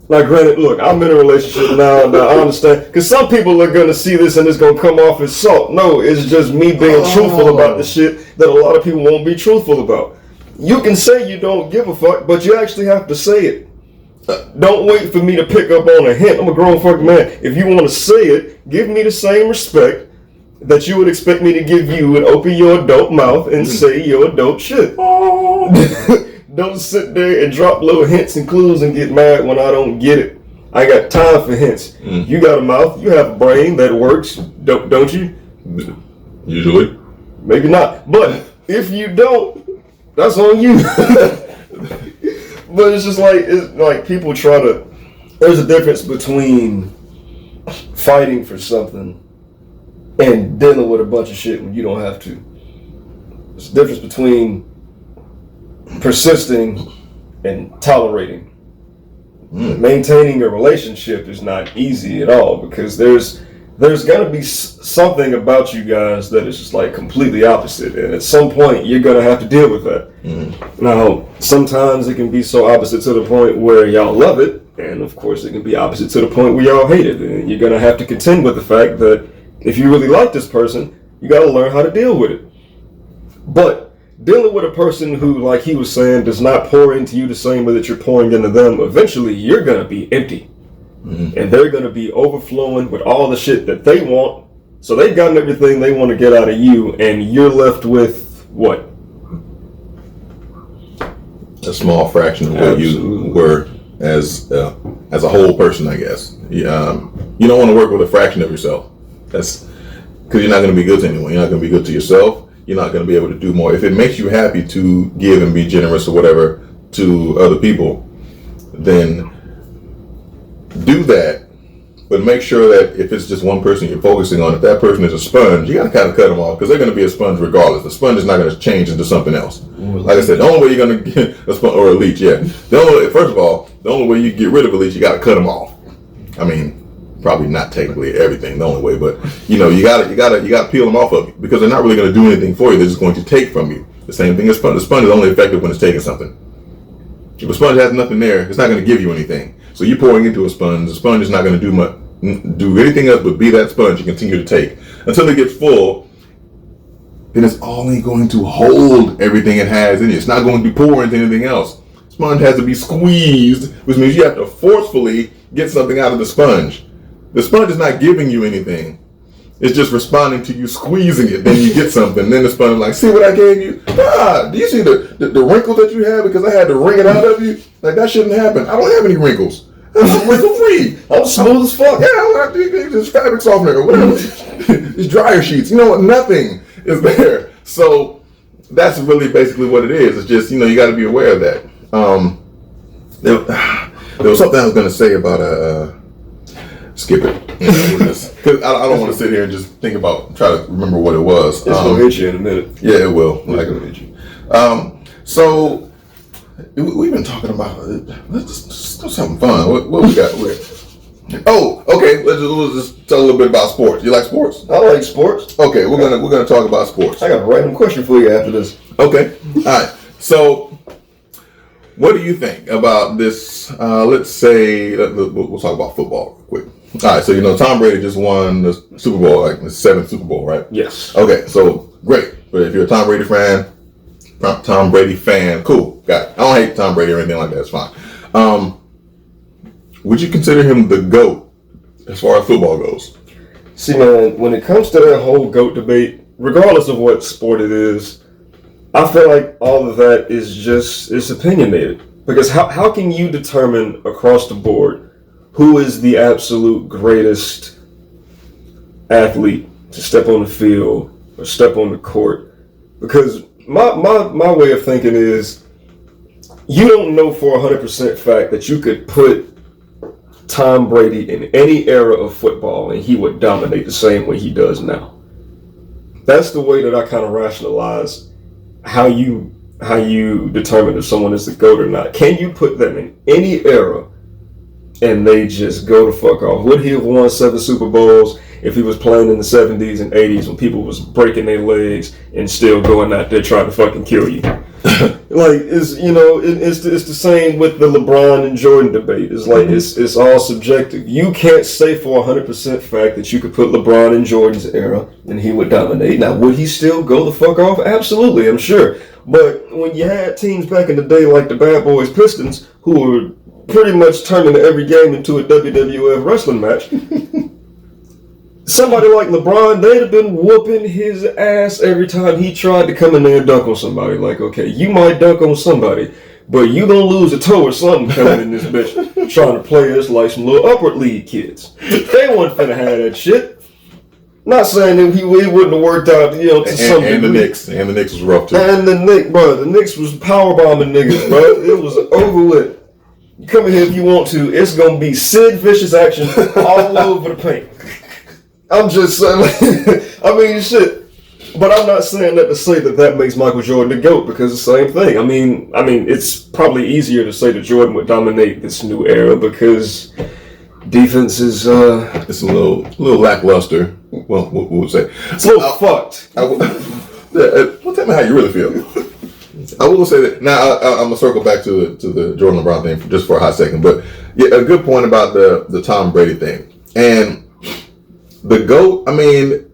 Now, granted, look, I'm in a relationship now, and I understand, because some people are going to see this and it's going to come off as salt. No, it's just me being truthful about the shit that a lot of people won't be truthful about. You can say you don't give a fuck, but you actually have to say it. Don't wait for me to pick up on a hint. I'm a grown fucking man. If you want to say it, give me the same respect that you would expect me to give you, and open your adult mouth and say your adult shit. Don't sit there and drop little hints and clues and get mad when I don't get it. I got time for hints. You got a mouth. You have a brain that works, don't you? Usually. Maybe not. But if you don't, that's on you. But it's like people try to. There's a difference between fighting for something and dealing with a bunch of shit when you don't have to. There's a difference between persisting and tolerating. Maintaining a relationship is not easy at all, because there's gonna be something about you guys that is just like completely opposite, and at some point you're gonna have to deal with that. Now, sometimes it can be so opposite to the point where y'all love it, and of course it can be opposite to the point where y'all hate it, and you're gonna have to contend with the fact that if you really like this person, you gotta learn how to deal with it. But dealing with a person who, like he was saying, does not pour into you the same way that you're pouring into them, eventually you're gonna be empty. And they're going to be overflowing with all the shit that they want. So they've gotten everything they want to get out of you, and you're left with what? A small fraction of what you were as a whole person, I guess. You don't want to work with a fraction of yourself. That's because you're not going to be good to anyone. You're not going to be good to yourself. You're not going to be able to do more. If it makes you happy to give and be generous or whatever to other people, then do that, But make sure that if it's just one person you're focusing on, if that person is a sponge, you got to kind of cut them off because they're going to be a sponge regardless. The sponge is not going to change into something else. Like I said, the only way you're going to get a sponge or a leech, first of all, the only way you get rid of a leech, you got to cut them off. I mean, probably not technically everything, the only way, but you got to peel them off of you because they're not really going to do anything for you. They're just going to take from you. The same thing as sponge. The sponge is only effective when it's taking something. If a sponge has nothing there, it's not going to give you anything. So you're pouring into a sponge. The sponge is not going to do anything else but be that sponge you continue to take until it gets full. Then it's only going to hold everything it has in it. It's not going to pour into anything else. Sponge has to be squeezed, which means you have to forcefully get something out of the sponge. The sponge is not giving you anything. It's just responding to you squeezing it. Then you get something. Then the sponge is like, see what I gave you? Do you see the wrinkles that you have because I had to wring it out of you? Like, that shouldn't happen. I don't have any wrinkles. I'm wrinkle free. I'm smooth as fuck. Yeah, I don't have to use fabric softener or whatever. It's dryer sheets. You know what? Nothing is there. So that's really basically what it is. It's just, you got to be aware of that. There was something I was going to say about skip it. Because I don't want to sit here and just try to remember what it was. It's going to hit you in a minute. Yeah, it will. It's going to hit you. So we've been talking about, let's just do something fun. What we got? Oh, okay. Let's just tell a little bit about sports. You like sports? I like sports. Okay, we're gonna talk about sports. I got a random question for you after this. Okay. All right. So, what do you think about this? Let's say we'll talk about football real quick. All right. So Tom Brady just won the Super Bowl, like the 7th Super Bowl, right? Yes. Okay. So great. But if you're a Tom Brady fan, cool. Got it. I don't hate Tom Brady or anything like that. It's fine. Would you consider him the GOAT as far as football goes? See, man, when it comes to that whole GOAT debate, regardless of what sport it is, I feel like all of that it's opinionated. Because how can you determine across the board who is the absolute greatest athlete to step on the field or step on the court? Because my way of thinking is you don't know for 100% fact that you could put Tom Brady in any era of football and he would dominate the same way he does now. That's the way that I kind of rationalize how you determine if someone is the GOAT or not. Can you put them in any era and they just go the fuck off? Would he have won 7 Super Bowls if he was playing in the 70s and 80s when people was breaking their legs and still going out there trying to fucking kill you? Like, it's the same with the LeBron and Jordan debate. It's like it's all subjective. You can't say for 100% fact that you could put LeBron in Jordan's era and he would dominate. Now, would he still go the fuck off? Absolutely, I'm sure. But when you had teams back in the day like the Bad Boys Pistons, who were pretty much turning every game into a WWF wrestling match, somebody like LeBron, they'd have been whooping his ass every time he tried to come in there and dunk on somebody. Like, okay, you might dunk on somebody, but you gonna lose a toe or something coming in this bitch trying to play us like some little upward league kids. They wasn't finna have that shit. Not saying that he wouldn't have worked out, to some degree. The Knicks was rough too. And the Knicks was powerbombing niggas, bro. It was over with. You come in here if you want to. It's gonna be Sid Vicious action all over the paint. I'm just saying, shit. But I'm not saying that to say that makes Michael Jordan the GOAT, because it's the same thing. I mean, it's probably easier to say that Jordan would dominate this new era because defense is it's a little lackluster. Well, we'll say it's a little fucked. Well, tell me how you really feel. I will say that now. I'm gonna circle back to the Jordan LeBron thing just for a hot second, but yeah, a good point about the Tom Brady thing and the GOAT. I mean,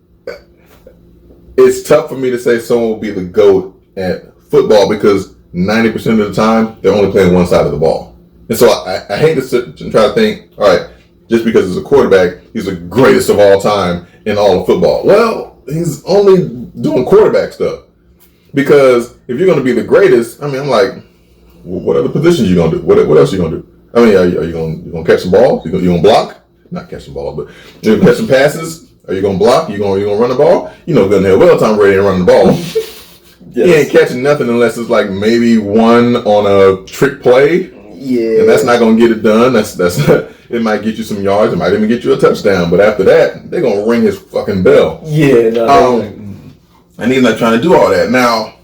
it's tough for me to say someone will be the GOAT at football because 90% of the time they're only playing one side of the ball, and so I hate to sit and try to think, all right, just because he's a quarterback, he's the greatest of all time in all of football. Well, he's only doing quarterback stuff. Because if you're going to be the greatest, I'm like, what other positions you going to do? What else you going to do? Are you going to catch some balls? You going to block? Not catch some ball, but you going to catch some passes? Are you going to block? You going to run the ball? Good and hell well Tom Brady ain't running the ball. Yes. He ain't catching nothing unless it's like maybe one on a trick play. Yeah. And that's not going to get it done. That's It might get you some yards. It might even get you a touchdown. But after that, they're going to ring his fucking bell. Yeah, no. And he's not trying to do all that. Now,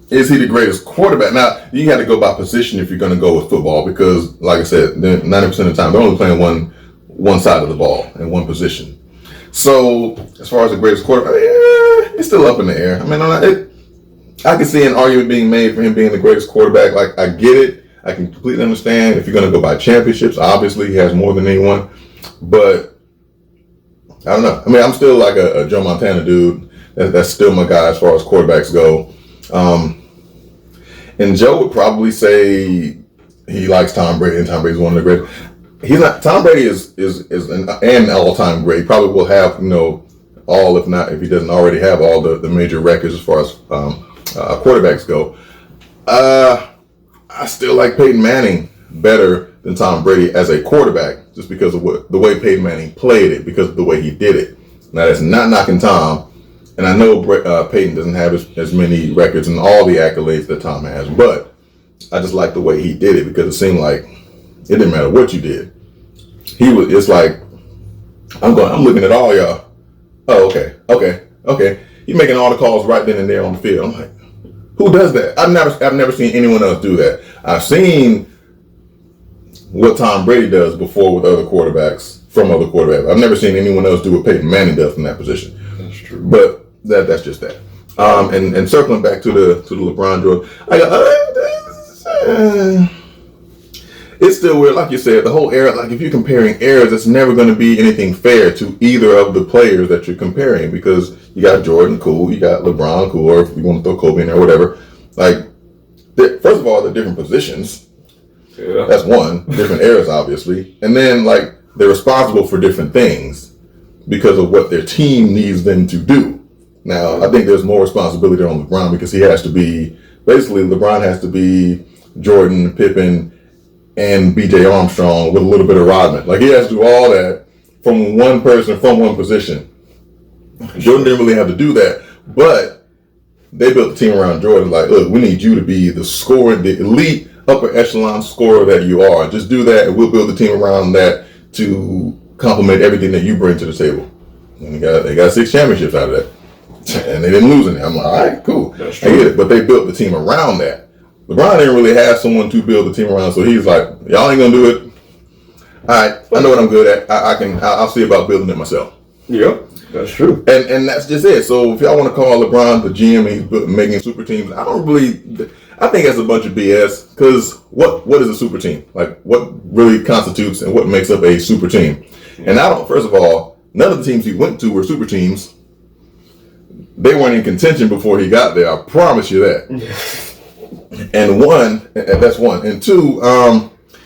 is he the greatest quarterback? Now, you have to go by position if you're going to go with football because, like I said, 90% of the time, they're only playing one side of the ball in one position. So, as far as the greatest quarterback, it's still up in the air. I mean, I can see an argument being made for him being the greatest quarterback. Like, I get it. I can completely understand. If you're going to go by championships, obviously he has more than anyone. But, I don't know. I mean, I'm still like a Joe Montana dude. That's still my guy as far as quarterbacks go. And Joe would probably say he likes Tom Brady, and Tom Brady's one of the greatest. He's not. Tom Brady is an all-time great. He probably will have all, if not, if he doesn't already have all the major records as far as quarterbacks go. I still like Peyton Manning better than Tom Brady as a quarterback, just because of the way Peyton Manning played it, because of the way he did it. Now that's not knocking Tom. And I know Peyton doesn't have as many records and all the accolades that Tom has, but I just like the way he did it because it seemed like it didn't matter what you did. It's like, I'm looking at all y'all. Oh, okay. He's making all the calls right then and there on the field. I'm like, who does that? I've never seen anyone else do that. I've seen what Tom Brady does before with other quarterbacks, from other quarterbacks. I've never seen anyone else do what Peyton Manning does from that position. That's true. But that's just that. And circling back to the LeBron Jordan, it's still weird. Like you said, the whole era. Like if you're comparing eras, it's never going to be anything fair to either of the players that you're comparing because you got Jordan, cool. You got LeBron, cool. Or if you want to throw Kobe in there, or whatever. Like, first of all, they're different positions. Yeah. That's one. Different eras, obviously, and then like they're responsible for different things because of what their team needs them to do. Now, I think there's more responsibility on LeBron because he has to be, basically LeBron has to be Jordan, Pippen, and B.J. Armstrong with a little bit of Rodman. Like he has to do all that from one person, from one position. Jordan didn't really have to do that, but they built the team around Jordan. Like, look, we need you to be the scorer, the elite upper echelon scorer that you are. Just do that and we'll build the team around that to complement everything that you bring to the table. And they got 6 championships out of that. And they didn't lose any. I'm like, all right, cool. I get it. But they built the team around that. LeBron didn't really have someone to build the team around, so he's like, y'all ain't gonna do it. All right, I know what I'm good at. I'll see about building it myself. Yep, that's true. And that's just it. So if y'all want to call LeBron the GM and he's making super teams, I think that's a bunch of BS. Because what is a super team? Like what really constitutes and what makes up a super team? And first of all, none of the teams he went to were super teams. They weren't in contention before he got there. I promise you that. And that's one. And two,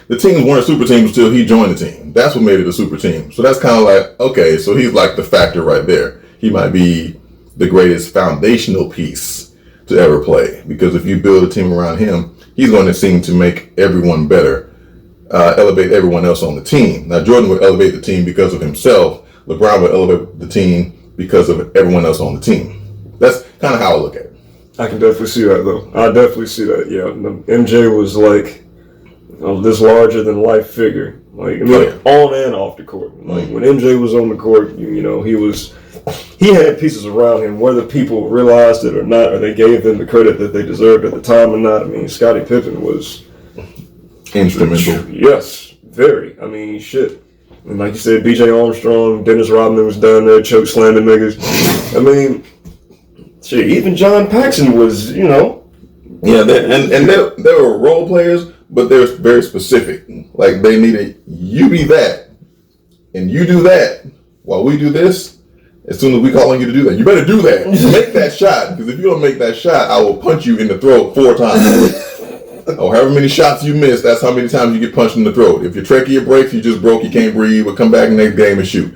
the teams weren't super teams until he joined the team. That's what made it a super team. So that's kind of like, okay, so he's like the factor right there. He might be the greatest foundational piece to ever play. Because if you build a team around him, he's going to seem to make everyone better, elevate everyone else on the team. Now, Jordan would elevate the team because of himself. LeBron would elevate the team because of everyone else on the team. That's kind of how I look at it. I can definitely see that, though. I definitely see that, yeah. MJ was like this larger than life figure. Like, I mean, on and off the court. Like, when MJ was on the court, he had pieces around him, whether people realized it or not, or they gave them the credit that they deserved at the time or not. I mean, Scottie Pippen was instrumental. Yes, very. I mean, shit. And like you said, B.J. Armstrong, Dennis Rodman was down there choke slamming niggas. I mean, shit, even John Paxson was, Yeah, they were role players, but they were very specific. Like, they needed, you be that, and you do that, while we do this. As soon as we call on you to do that, you better do that. Make that shot, because if you don't make that shot, I will punch you in the throat 4 times. Or however many shots you miss, that's how many times you get punched in the throat. If your trachea breaks, you just broke, you can't breathe, but come back next game and shoot.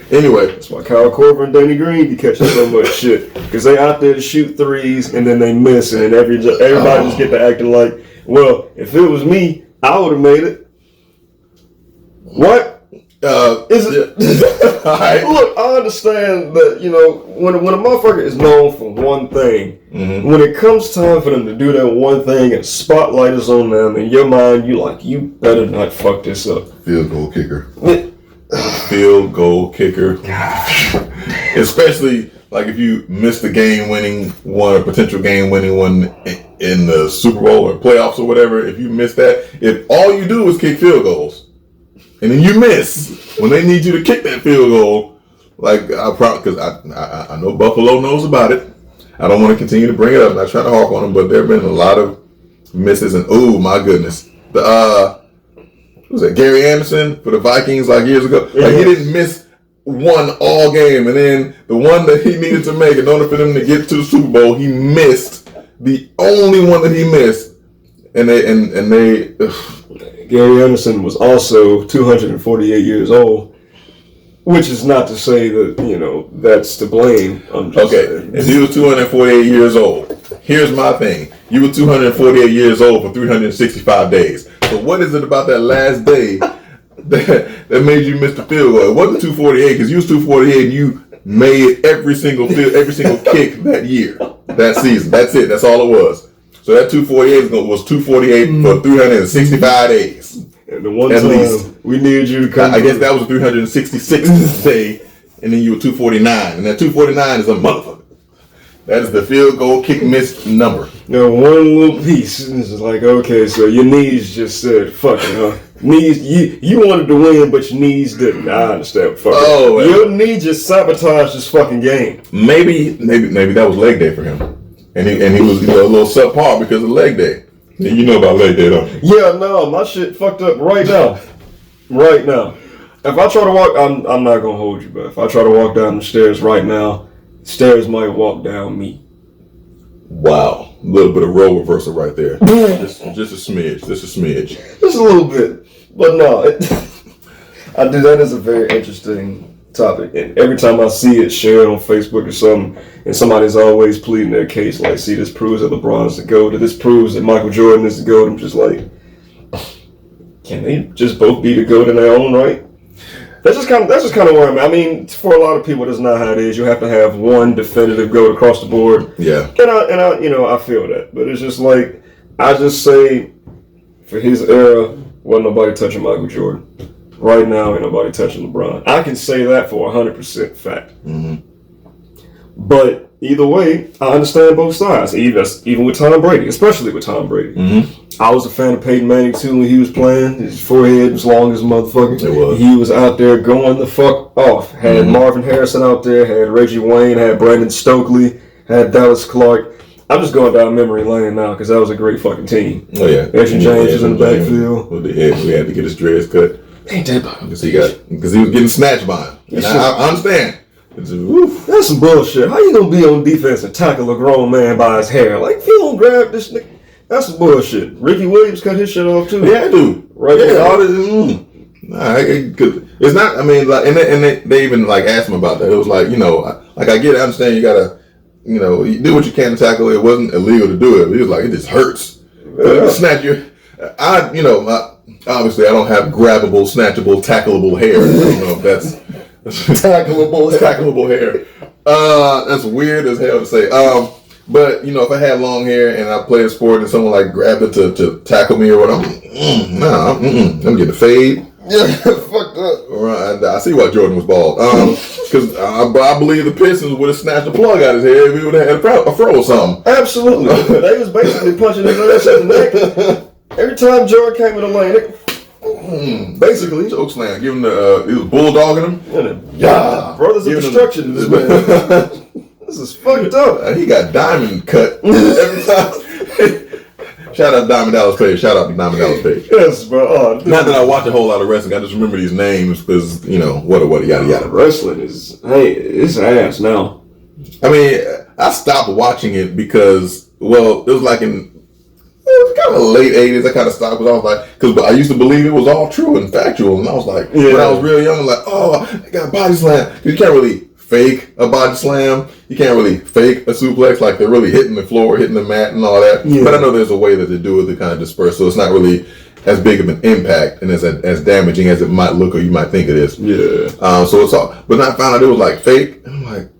Anyway. That's why Kyle Korver and Danny Green be catching so much shit. Because they out there to shoot threes, and then they miss, and then everybody just get to acting like, well, if it was me, I would have made it. What? Is it? All right. Look, I understand that, you know, when a motherfucker is known for one thing, when it comes time for them to do that one thing and spotlight is on them, in your mind, you better not fuck this up. Field goal kicker. Field goal kicker. Especially like if you miss the game-winning one or potential game-winning one in the Super Bowl or playoffs or whatever, if you miss that, if all you do is kick field goals, and then you miss when they need you to kick that field goal, like because I know Buffalo knows about it. I don't want to continue to bring it up. I'm not trying to harp on them, but there have been a lot of misses, and oh my goodness, was that Gary Anderson for the Vikings like years ago? Like he didn't miss one all game, and then the one that he needed to make in order for them to get to the Super Bowl, he missed the only one that he missed, and they. Gary Anderson was also 248 years old, which is not to say that, you know, that's to blame. Okay, if he was 248 years old, here's my thing. You were 248 years old for 365 days. So what is it about that last day that made you miss the field goal? It wasn't 248 because you was 248 and you made every single kick that year, that season. That's it. That's all it was. So that 248 was 248 for 365 days. And the one time least. We needed you to come. I guess that was 366th day, and then you were 249. And that 249 is a motherfucker. That is the field goal kick miss number. You know, one little piece. This is like, okay, so your knees just said, fuck it, huh? Knees, you wanted to win, but your knees didn't. I understand. Fuck it. Your knee just sabotaged this fucking game. Maybe that was leg day for him. And he was a little subpar because of leg day. You know about leg day, don't you? Yeah, no, my shit fucked up right now. Right now. If I try to walk, I'm not gonna hold you, but if I try to walk down the stairs right now, stairs might walk down me. Wow, a little bit of role reversal right there. just a smidge. Just a little bit, but no. I do. That is a very interesting topic, and every time I see it shared on Facebook or something, and somebody's always pleading their case, like, see, this proves that LeBron's the GOAT, or this proves that Michael Jordan is the GOAT. I'm just like, can they just both be the GOAT in their own right? That's just kind of where I'm at. I mean, for a lot of people, that's not how it is. You have to have one definitive GOAT across the board. Yeah. And I, you know, I feel that, but it's just like, I just say, for his era, wasn't nobody touching Michael Jordan. Right now, ain't nobody touching LeBron. I can say that for 100% fact. Mm-hmm. But either way, I understand both sides. Even with Tom Brady, especially with Tom Brady. Mm-hmm. I was a fan of Peyton Manning too when he was playing. His forehead was long as a motherfucker. It was. He was out there going the fuck off. Had Marvin Harrison out there, had Reggie Wayne, had Brandon Stokely, had Dallas Clark. I'm just going down memory lane now because that was a great fucking team. Oh yeah. Edgerrin James was in the backfield. With the head, we had to get his dreads cut. Ain't that about because he was getting snatched by him. And I understand. That's some bullshit. How you gonna be on defense and tackle a grown man by his hair? Like, if you don't grab this nigga, that's some bullshit. Ricky Williams cut his shit off too. Yeah, dude. Right there. All this. It's not. I mean, like, and they even like asked him about that. It was like, you know, like I get it. I understand. You gotta, you know, you do what you can to tackle. It wasn't illegal to do it. He was like, it just hurts. Yeah. Snatch your. Obviously, I don't have grabbable, snatchable, tackleable hair. I don't know if that's tackleable hair. That's weird as hell to say. But you know, if I had long hair and I played a sport and someone like grabbed it to tackle me or what, I'm getting a fade. Yeah, fucked up. Right, I see why Jordan was bald. Because I believe the Pistons would have snatched the plug out of his head if he would have had a fro or something. Absolutely. They was basically punching his ass in the neck. Every time Jordan came in the lane, basically choke slam, giving he was bulldogging him. Yeah, brothers of destruction. This man. This is fucked up. He got diamond cut every time. Shout out to Diamond Dallas Page. Yes, bro. Not that I watch a whole lot of wrestling. I just remember these names because, you know, what yada yada. Wrestling is, it's ass now. I mean, I stopped watching it because, well, it was like it was kind of late 80s. I kind of stopped because I was like, because I used to believe it was all true and factual. And I was like, when I was real young, I was like, oh, they got a body slam. Because you can't really fake a body slam. You can't really fake a suplex. Like they're really hitting the floor, hitting the mat and all that. Yeah. But I know there's a way that they do it to kind of disperse. So it's not really as big of an impact and as damaging as it might look or you might think it is. Yeah. So it's all, but then I found out it was like fake, and I'm like,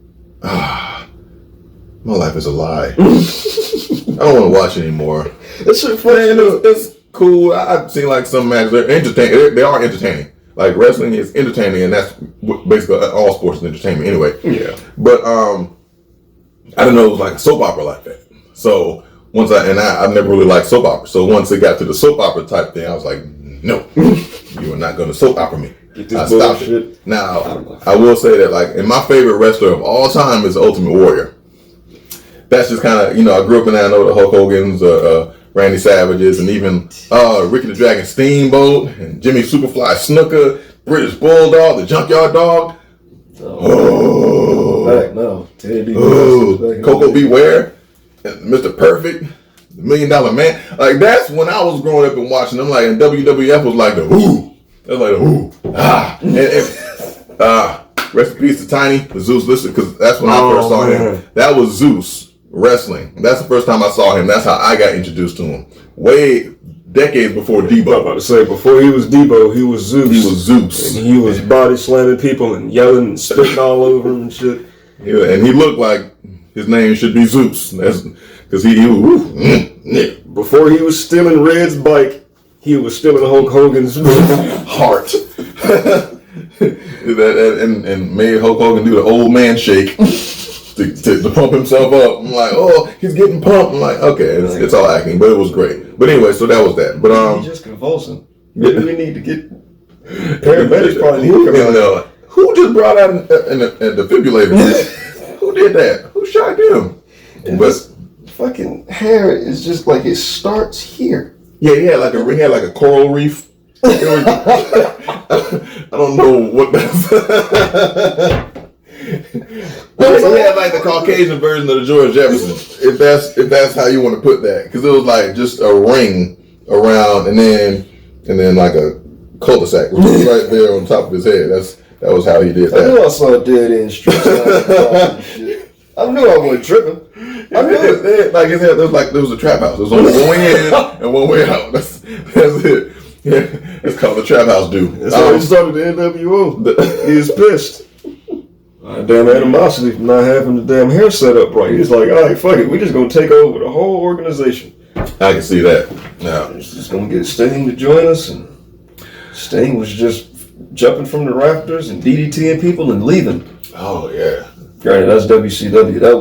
my life is a lie. I don't want to watch anymore. That's shit funny. It's cool. I've seen like some matches. They're entertaining. They are entertaining. Like wrestling is entertaining, and that's basically all sports is entertainment anyway. Yeah. But I didn't know it was like a soap opera like that. So once I've never really liked soap opera. So once it got to the soap opera type thing, I was like, no, you are not going to soap opera me. I stopped it. Now I will say that like, and my favorite wrestler of all time is the Ultimate Warrior. That's just kind of, I grew up in that. I know the Hulk Hogan's, Randy Savages, and even Ricky the Dragon Steamboat, and Jimmy Superfly Snuka, British Bulldog, the Junkyard Dog. Coco Beware, and Mr. Perfect, the $1 Million Man. Like that's when I was growing up and watching them. Like and WWF was like the who. It was like the who. Rest in peace to Tiny, the Zeus. Listen, because that's when I first saw him. That was Zeus. Wrestling. That's the first time I saw him. That's how I got introduced to him. Way decades before Debo. I'm about to say, before he was Debo, he was Zeus. He was Zeus. And he was body slamming people and yelling and spitting all over them and shit. Yeah, and he looked like his name should be Zeus. That's because he was before he was stealing Red's bike, he was stealing Hulk Hogan's heart. and made Hulk Hogan do the old man shake. To pump himself up. I'm like, oh, he's getting pumped. I'm like, okay, it's all acting, but it was great. But anyway, so that was that. But he's just convulsing. Maybe we need to get paramedics. Probably need to come out. Who just brought out a defibrillator? Who did that? Who shot him? And this fucking hair is just like it starts here. Yeah, he had like a coral reef. I don't know what that's. Well, so he had like the Caucasian version of the George Jefferson, if that's how you want to put that, because it was like just a ring around and then like a cul-de-sac which was right there on top of his head. That was how he did that. I knew I saw a dead end street. I knew I wasn't tripping. I knew it. Like his head, there was a trap house. There was only one way in and one way out. That's it. Yeah, it's called the trap house dude. That's how he started the NWO. He was pissed. Damn animosity from not having the damn hair set up right. He's like, all right, fuck it. We're just going to take over the whole organization. I can see that. Yeah. He's just going to get Sting to join us. And Sting was just jumping from the rafters and DDTing people and leaving. Oh, yeah. Granted, that's WCW. That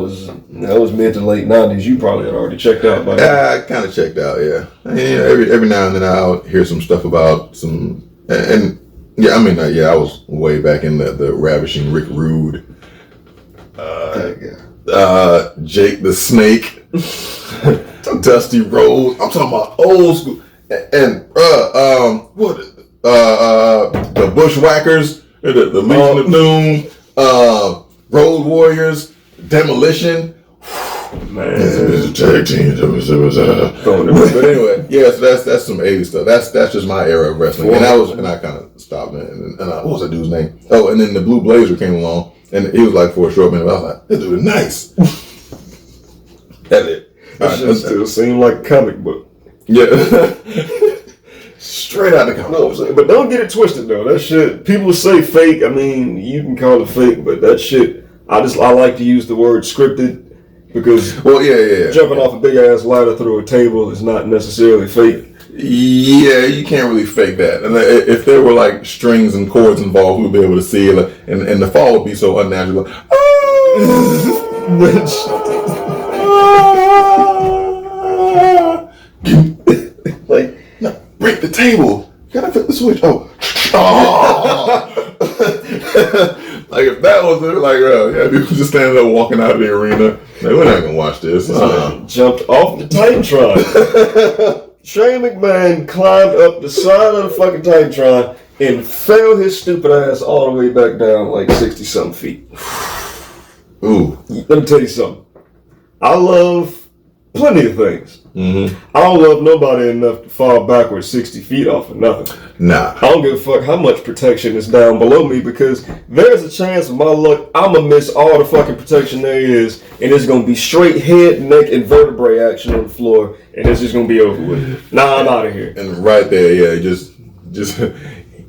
was mid to late 90s. You probably had already checked out by now. Yeah, I kind of checked out, yeah. Every now and then I'll hear some stuff about some... And yeah, I mean, I was way back in the ravishing Rick Rude, Jake the Snake, Dusty Rhodes. I'm talking about old school, and the Bushwhackers, the Legion of Doom, Road Warriors, Demolition. Man, it's a tag team. But anyway, yeah, so that's some 80s stuff. That's just my era of wrestling. And I kind of stopped. And what was that dude's name? Oh, and then the Blue Blazer came along, and he was like for a short minute. I was like, this dude is nice. That's it. That shit still seemed like a comic book. Yeah. Straight out the comic. No, but don't get it twisted though. That shit, people say fake. I mean, you can call it fake, but that shit, I like to use the word scripted. Because jumping off a big ass ladder through a table is not necessarily fake. Yeah, you can't really fake that. And if there were like strings and chords involved, we'd be able to see it, and the fall would be so unnatural. Like, no, break the table. You gotta flip the switch. Oh. Like if that was it, like people just standing there walking out of the arena. Like, we're not gonna watch this. Jumped off the Titantron. Shane McMahon climbed up the side of the fucking Titantron and fell his stupid ass all the way back down like 60-something feet. Ooh. Let me tell you something. I love plenty of things. I don't love nobody enough to fall backwards 60 feet off of nothing. Nah. I don't give a fuck how much protection is down below me, because there's a chance of my luck I'm gonna miss all the fucking protection there is, and it's gonna be straight head, neck, and vertebrae action on the floor, and it's just gonna be over with. Nah, I'm out of here. And right there, yeah, just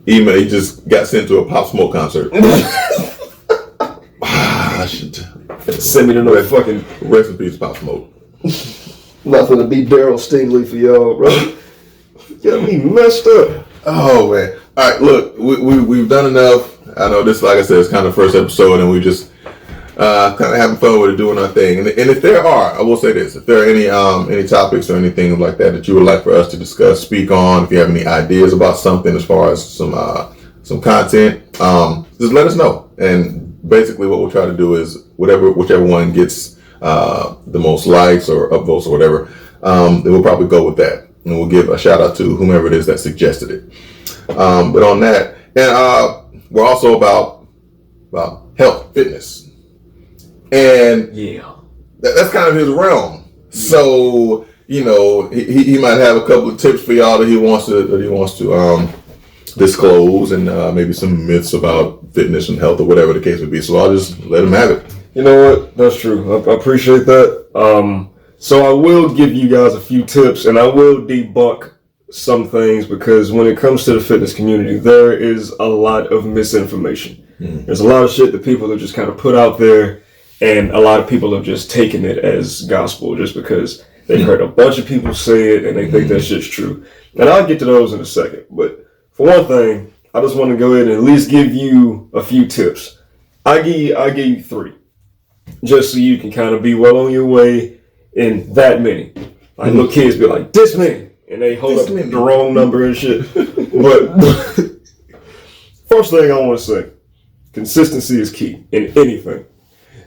he just got sent to a Pop Smoke concert. I should send me to no fucking rest in peace, Pop Smoke. Nothing to be Daryl Stingley for y'all, bro. Got me messed up. Oh man! All right, look, we've done enough. I know this, like I said, is kind of the first episode, and we just kind of having fun with it, doing our thing. And if there are, I will say this: if there are any topics or anything like that you would like for us to discuss, speak on, if you have any ideas about something as far as some content, just let us know. And basically, what we'll try to do is whichever one gets the most likes or upvotes or whatever, then we'll probably go with that. And we'll give a shout out to whomever it is that suggested it. But on that, and we're also about health, fitness, and that's kind of his realm. So he might have a couple of tips for y'all that he wants to disclose, and maybe some myths about fitness and health or whatever the case would be. So I'll just let him have it. You know what? That's true. I appreciate that. So I will give you guys a few tips, and I will debunk some things, because when it comes to the fitness community, there is a lot of misinformation. There's a lot of shit that people have just kind of put out there, and a lot of people have just taken it as gospel just because they've heard a bunch of people say it and they think that shit's true. And I'll get to those in a second. But for one thing, I just want to go ahead and at least give you a few tips. I give you 3, just so you can kind of be well on your way in that many. Like little kids be like, this many, and they hold up the wrong number and shit. But first thing I want to say, consistency is key in anything.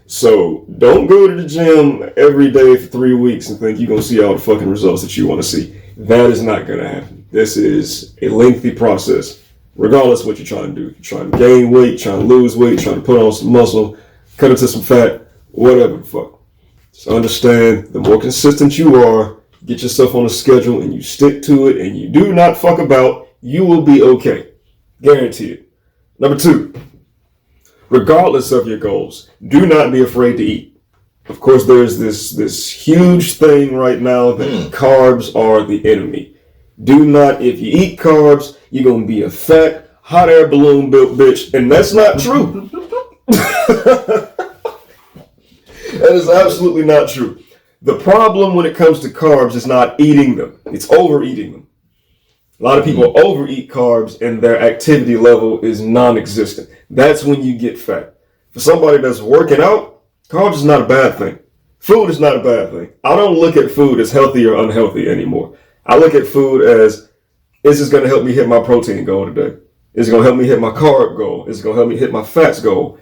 So don't go to the gym every day for 3 weeks and think you're going to see all the fucking results that you want to see. That is not going to happen. This is a lengthy process, regardless of what you're trying to do. If you're trying to gain weight, trying to lose weight, trying to put on some muscle, cut into some fat, whatever the fuck. Just understand, the more consistent you are, get yourself on a schedule and you stick to it and you do not fuck about, you will be okay. Guarantee it. Number 2, regardless of your goals, do not be afraid to eat. Of course, there's this huge thing right now that carbs are the enemy. Do not, if you eat carbs, you're going to be a fat, hot air balloon built bitch, and that's not true. That is absolutely not true. The problem when it comes to carbs is not eating them. It's overeating them. A lot of people overeat carbs and their activity level is non-existent. That's when you get fat. For somebody that's working out, carbs is not a bad thing. Food is not a bad thing. I don't look at food as healthy or unhealthy anymore. I look at food as, is this going to help me hit my protein goal today? Is it going to help me hit my carb goal? Is it going to help me hit my fats goal?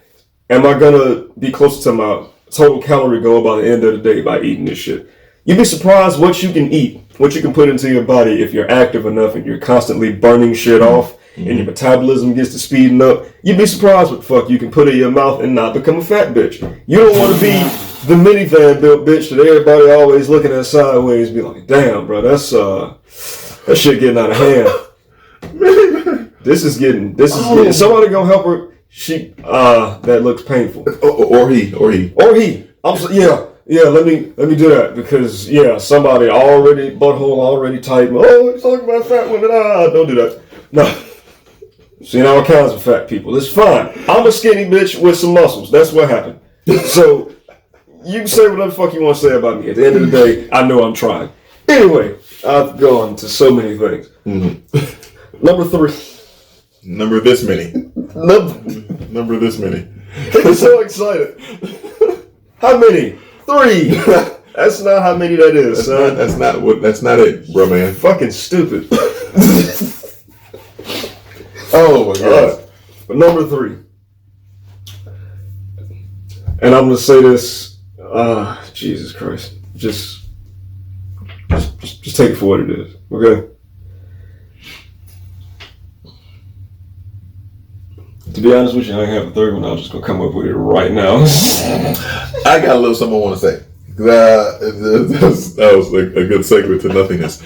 Am I going to be closer to my total calorie goal by the end of the day by eating this shit? You'd be surprised what you can eat, what you can put into your body if you're active enough and you're constantly burning shit off and your metabolism gets to speeding up. You'd be surprised what the fuck you can put in your mouth and not become a fat bitch. You don't want to be the minivan built bitch that everybody always looking at sideways, be like, damn, bro, that shit getting out of hand. This is getting, somebody gonna help her. That looks painful. Or he. Let me do that, because somebody already, butthole already tight. Oh, he's talking about fat women. Don't do that. No. Seen all kinds of fat people. It's fine. I'm a skinny bitch with some muscles. That's what happened. So you can say whatever the fuck you want to say about me. At the end of the day, I know I'm trying. Anyway, I've gone to so many things. Number 3. Number this many. Number this many. I'm so excited. How many? 3. That's not how many that is, son. That's not it, bro, man. Fucking stupid. Oh my god. But number 3. And I'm gonna say this. Jesus Christ. Just take it for what it is. Okay. To be honest with you, I ain't have a third one. I was just gonna come up with it right now. I got a little something I want to say. That was a good segue to nothingness.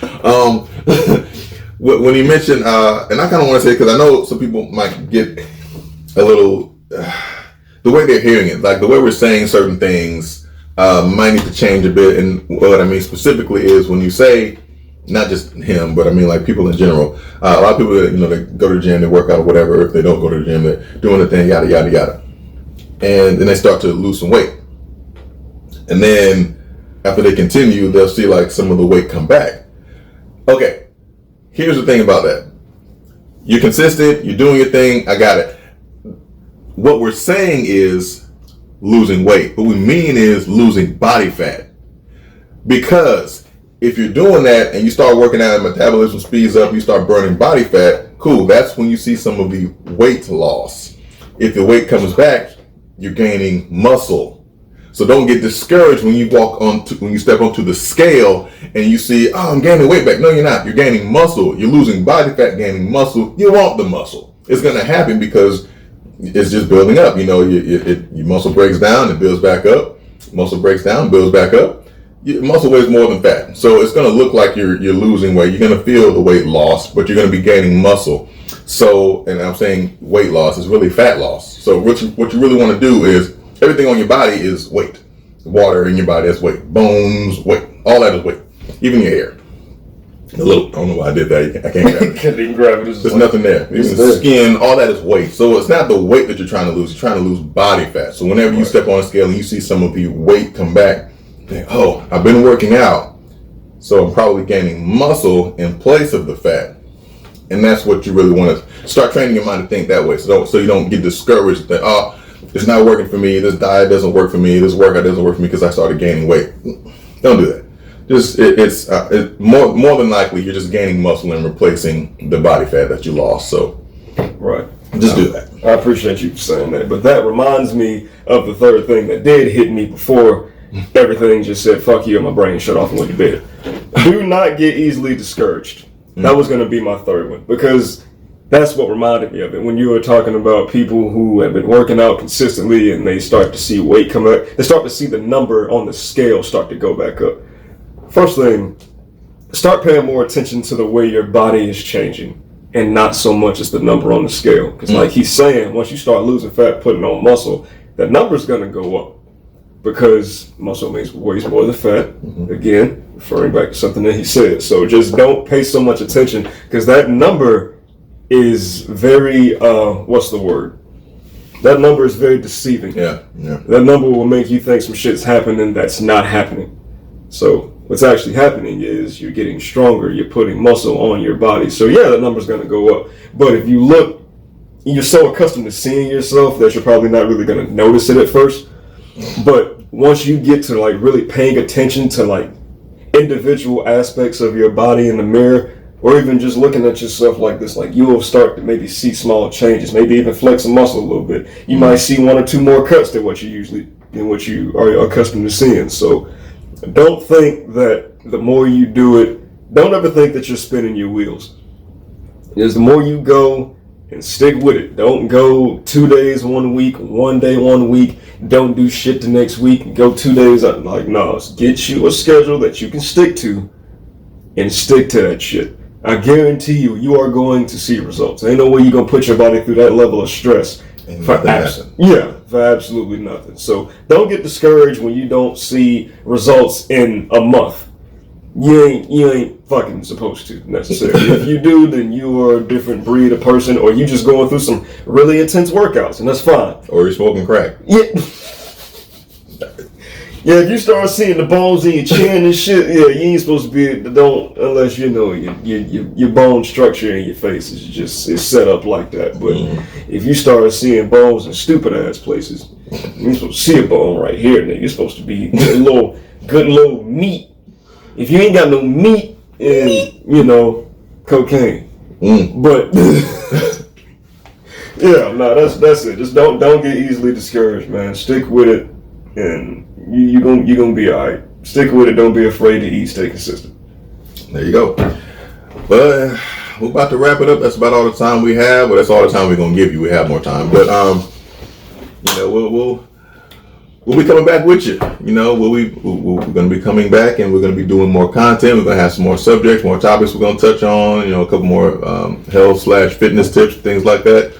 When he mentioned, and I kind of want to say, because I know some people might get a little, the way they're hearing it, like the way we're saying certain things might need to change a bit. And what I mean specifically is when you say, not just him, but I mean like people in general, a lot of people that, they go to the gym, they work out or whatever. If they don't go to the gym, they're doing the thing, yada, yada, yada. And then they start to lose some weight. And then after they continue, they'll see like some of the weight come back. Okay, here's the thing about that. You're consistent, you're doing your thing, I got it. What we're saying is losing weight. What we mean is losing body fat. Because if you're doing that and you start working out and metabolism speeds up, you start burning body fat, cool, that's when you see some of the weight loss. If the weight comes back, you're gaining muscle. So don't get discouraged when you when you step onto the scale and you see, oh, I'm gaining weight back. No, you're not. You're gaining muscle. You're losing body fat, gaining muscle. You want the muscle. It's going to happen because it's just building up. Your muscle breaks down, it builds back up. Muscle breaks down, builds back up. Your muscle weighs more than fat. So it's going to look like you're losing weight. You're going to feel the weight loss, but you're going to be gaining muscle. So, and I'm saying weight loss is really fat loss. So what you really want to do is, everything on your body is weight. Water in your body is weight. Bones, weight. All that is weight. Even your hair. I don't know why I did that. I can't grab it. Can't even grab it. There's nothing there. Even the skin, all that is weight. So it's not the weight that you're trying to lose. You're trying to lose body fat. So whenever you step on a scale and you see some of the weight come back, think, oh, I've been working out, so I'm probably gaining muscle in place of the fat. And that's what you really want to start training your mind to think that way. So you don't get discouraged that, oh, it's not working for me. This diet doesn't work for me. This workout doesn't work for me because I started gaining weight. Don't do that. It's more than likely you're just gaining muscle and replacing the body fat that you lost. So, right, just do that. I appreciate you saying that. But that reminds me of the third thing that did hit me before everything just said "fuck you" and my brain shut off and went to bed. Do not get easily discouraged. That was going to be my third one, because that's what reminded me of it. When you were talking about people who have been working out consistently and they start to see weight come up, they start to see the number on the scale start to go back up. First thing, start paying more attention to the way your body is changing and not so much as the number on the scale. Because like he's saying, once you start losing fat, putting on muscle, that number's going to go up, because muscle weighs more than fat. Again, referring back to something that he said. So just don't pay so much attention, because that number is very, what's the word? That number is very deceiving. Yeah. That number will make you think some shit's happening that's not happening. So what's actually happening is you're getting stronger, you're putting muscle on your body. So yeah, the number's going to go up. But if you look, you're so accustomed to seeing yourself that you're probably not really going to notice it at first. But once you get to like really paying attention to like individual aspects of your body in the mirror, or even just looking at yourself like this, like you will start to maybe see small changes, maybe even flex a muscle a little bit. You might see one or two more cuts than what you are accustomed to seeing. So don't think that the more you do it, don't ever think that you're spinning your wheels. Because the more you go and stick with it, don't go 2 days 1 week, 1 day 1 week, don't do shit the next week, go 2 days. Like, no, get you a schedule that you can stick to and stick to that shit. I guarantee you are going to see results. Ain't no way you're going to put your body through that level of stress for absolutely nothing. So don't get discouraged when you don't see results in a month. You ain't fucking supposed to, necessarily. If you do, then you are a different breed of person, or you just going through some really intense workouts, and that's fine. Or you're smoking crack. Yeah, if you start seeing the bones in your chin and shit, yeah, you ain't supposed to be, don't, unless you know your bone structure in your face is set up like that. But if you start seeing bones in stupid ass places, you're supposed to see a bone right here, nigga. You're supposed to be good little meat. If you ain't got no meat and, cocaine. But yeah, no, that's it. Just don't get easily discouraged, man. Stick with it, and you gonna be all right. Stick with it. Don't be afraid to eat. Stay consistent. There you go. But we're about to wrap it up. That's about all the time we have. Well, that's all the time we're gonna give you. We have more time, but we'll be coming back with you. You know, we're going to be coming back, and we're going to be doing more content. We're going to have some more subjects, more topics we're going to touch on. You know, a couple more health/fitness tips, things like that.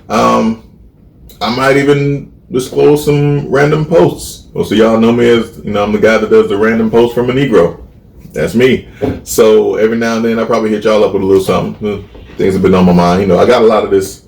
I might even disclose some random posts. Well, so y'all know me as, you know, I'm the guy that does the random post from a Negro. That's me. So every now and then I probably hit y'all up with a little something. Things have been on my mind. You know, I got a lot of this.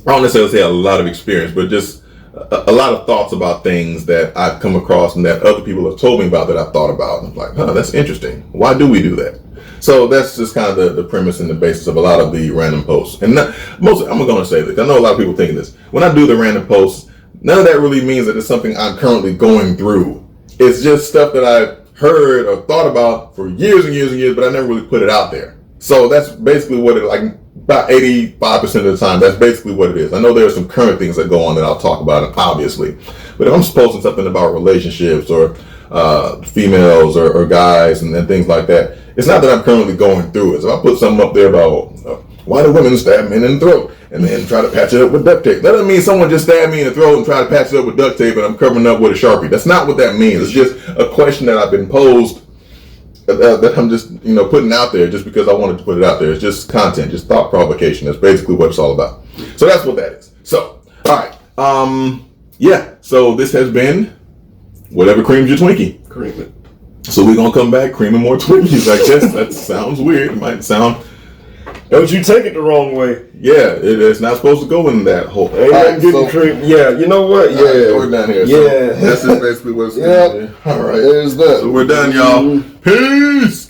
I don't necessarily say a lot of experience, but just a lot of thoughts about things that I've come across and that other people have told me about that I've thought about. And I'm like, that's interesting. Why do we do that? So that's just kind of the premise and the basis of a lot of the random posts. And I'm going to say this. I know a lot of people thinking this. When I do the random posts, none of that really means that it's something I'm currently going through. It's just stuff that I've heard or thought about for years and years and years, but I never really put it out there. So that's basically what it, like about 85% of the time, that's basically what it is. I know there are some current things that go on that I'll talk about, obviously. But if I'm posting something about relationships or females or guys and things like that, it's not that I'm currently going through it. So if I put something up there about why do women stab men in the throat and then try to patch it up with duct tape, that doesn't mean someone just stabbed me in the throat and try to patch it up with duct tape and I'm covering up with a Sharpie. That's not what that means. It's just a question that I've been posed that I'm just, you know, putting out there just because I wanted to put it out there. It's just content, just thought provocation. That's basically what it's all about. So that's what that is. So, all right. Yeah. So this has been Whatever Creams Your Twinkie. Cream it. So we're going to come back creaming more Twinkies, I guess. That sounds weird. It might sound... Don't you take it the wrong way. Yeah, it's not supposed to go in that hole. Ain't getting cream. Yeah, you know what? Yeah. We're done here. Yeah. So this is basically what's going on. All right. There's that. So we're done, y'all. Peace.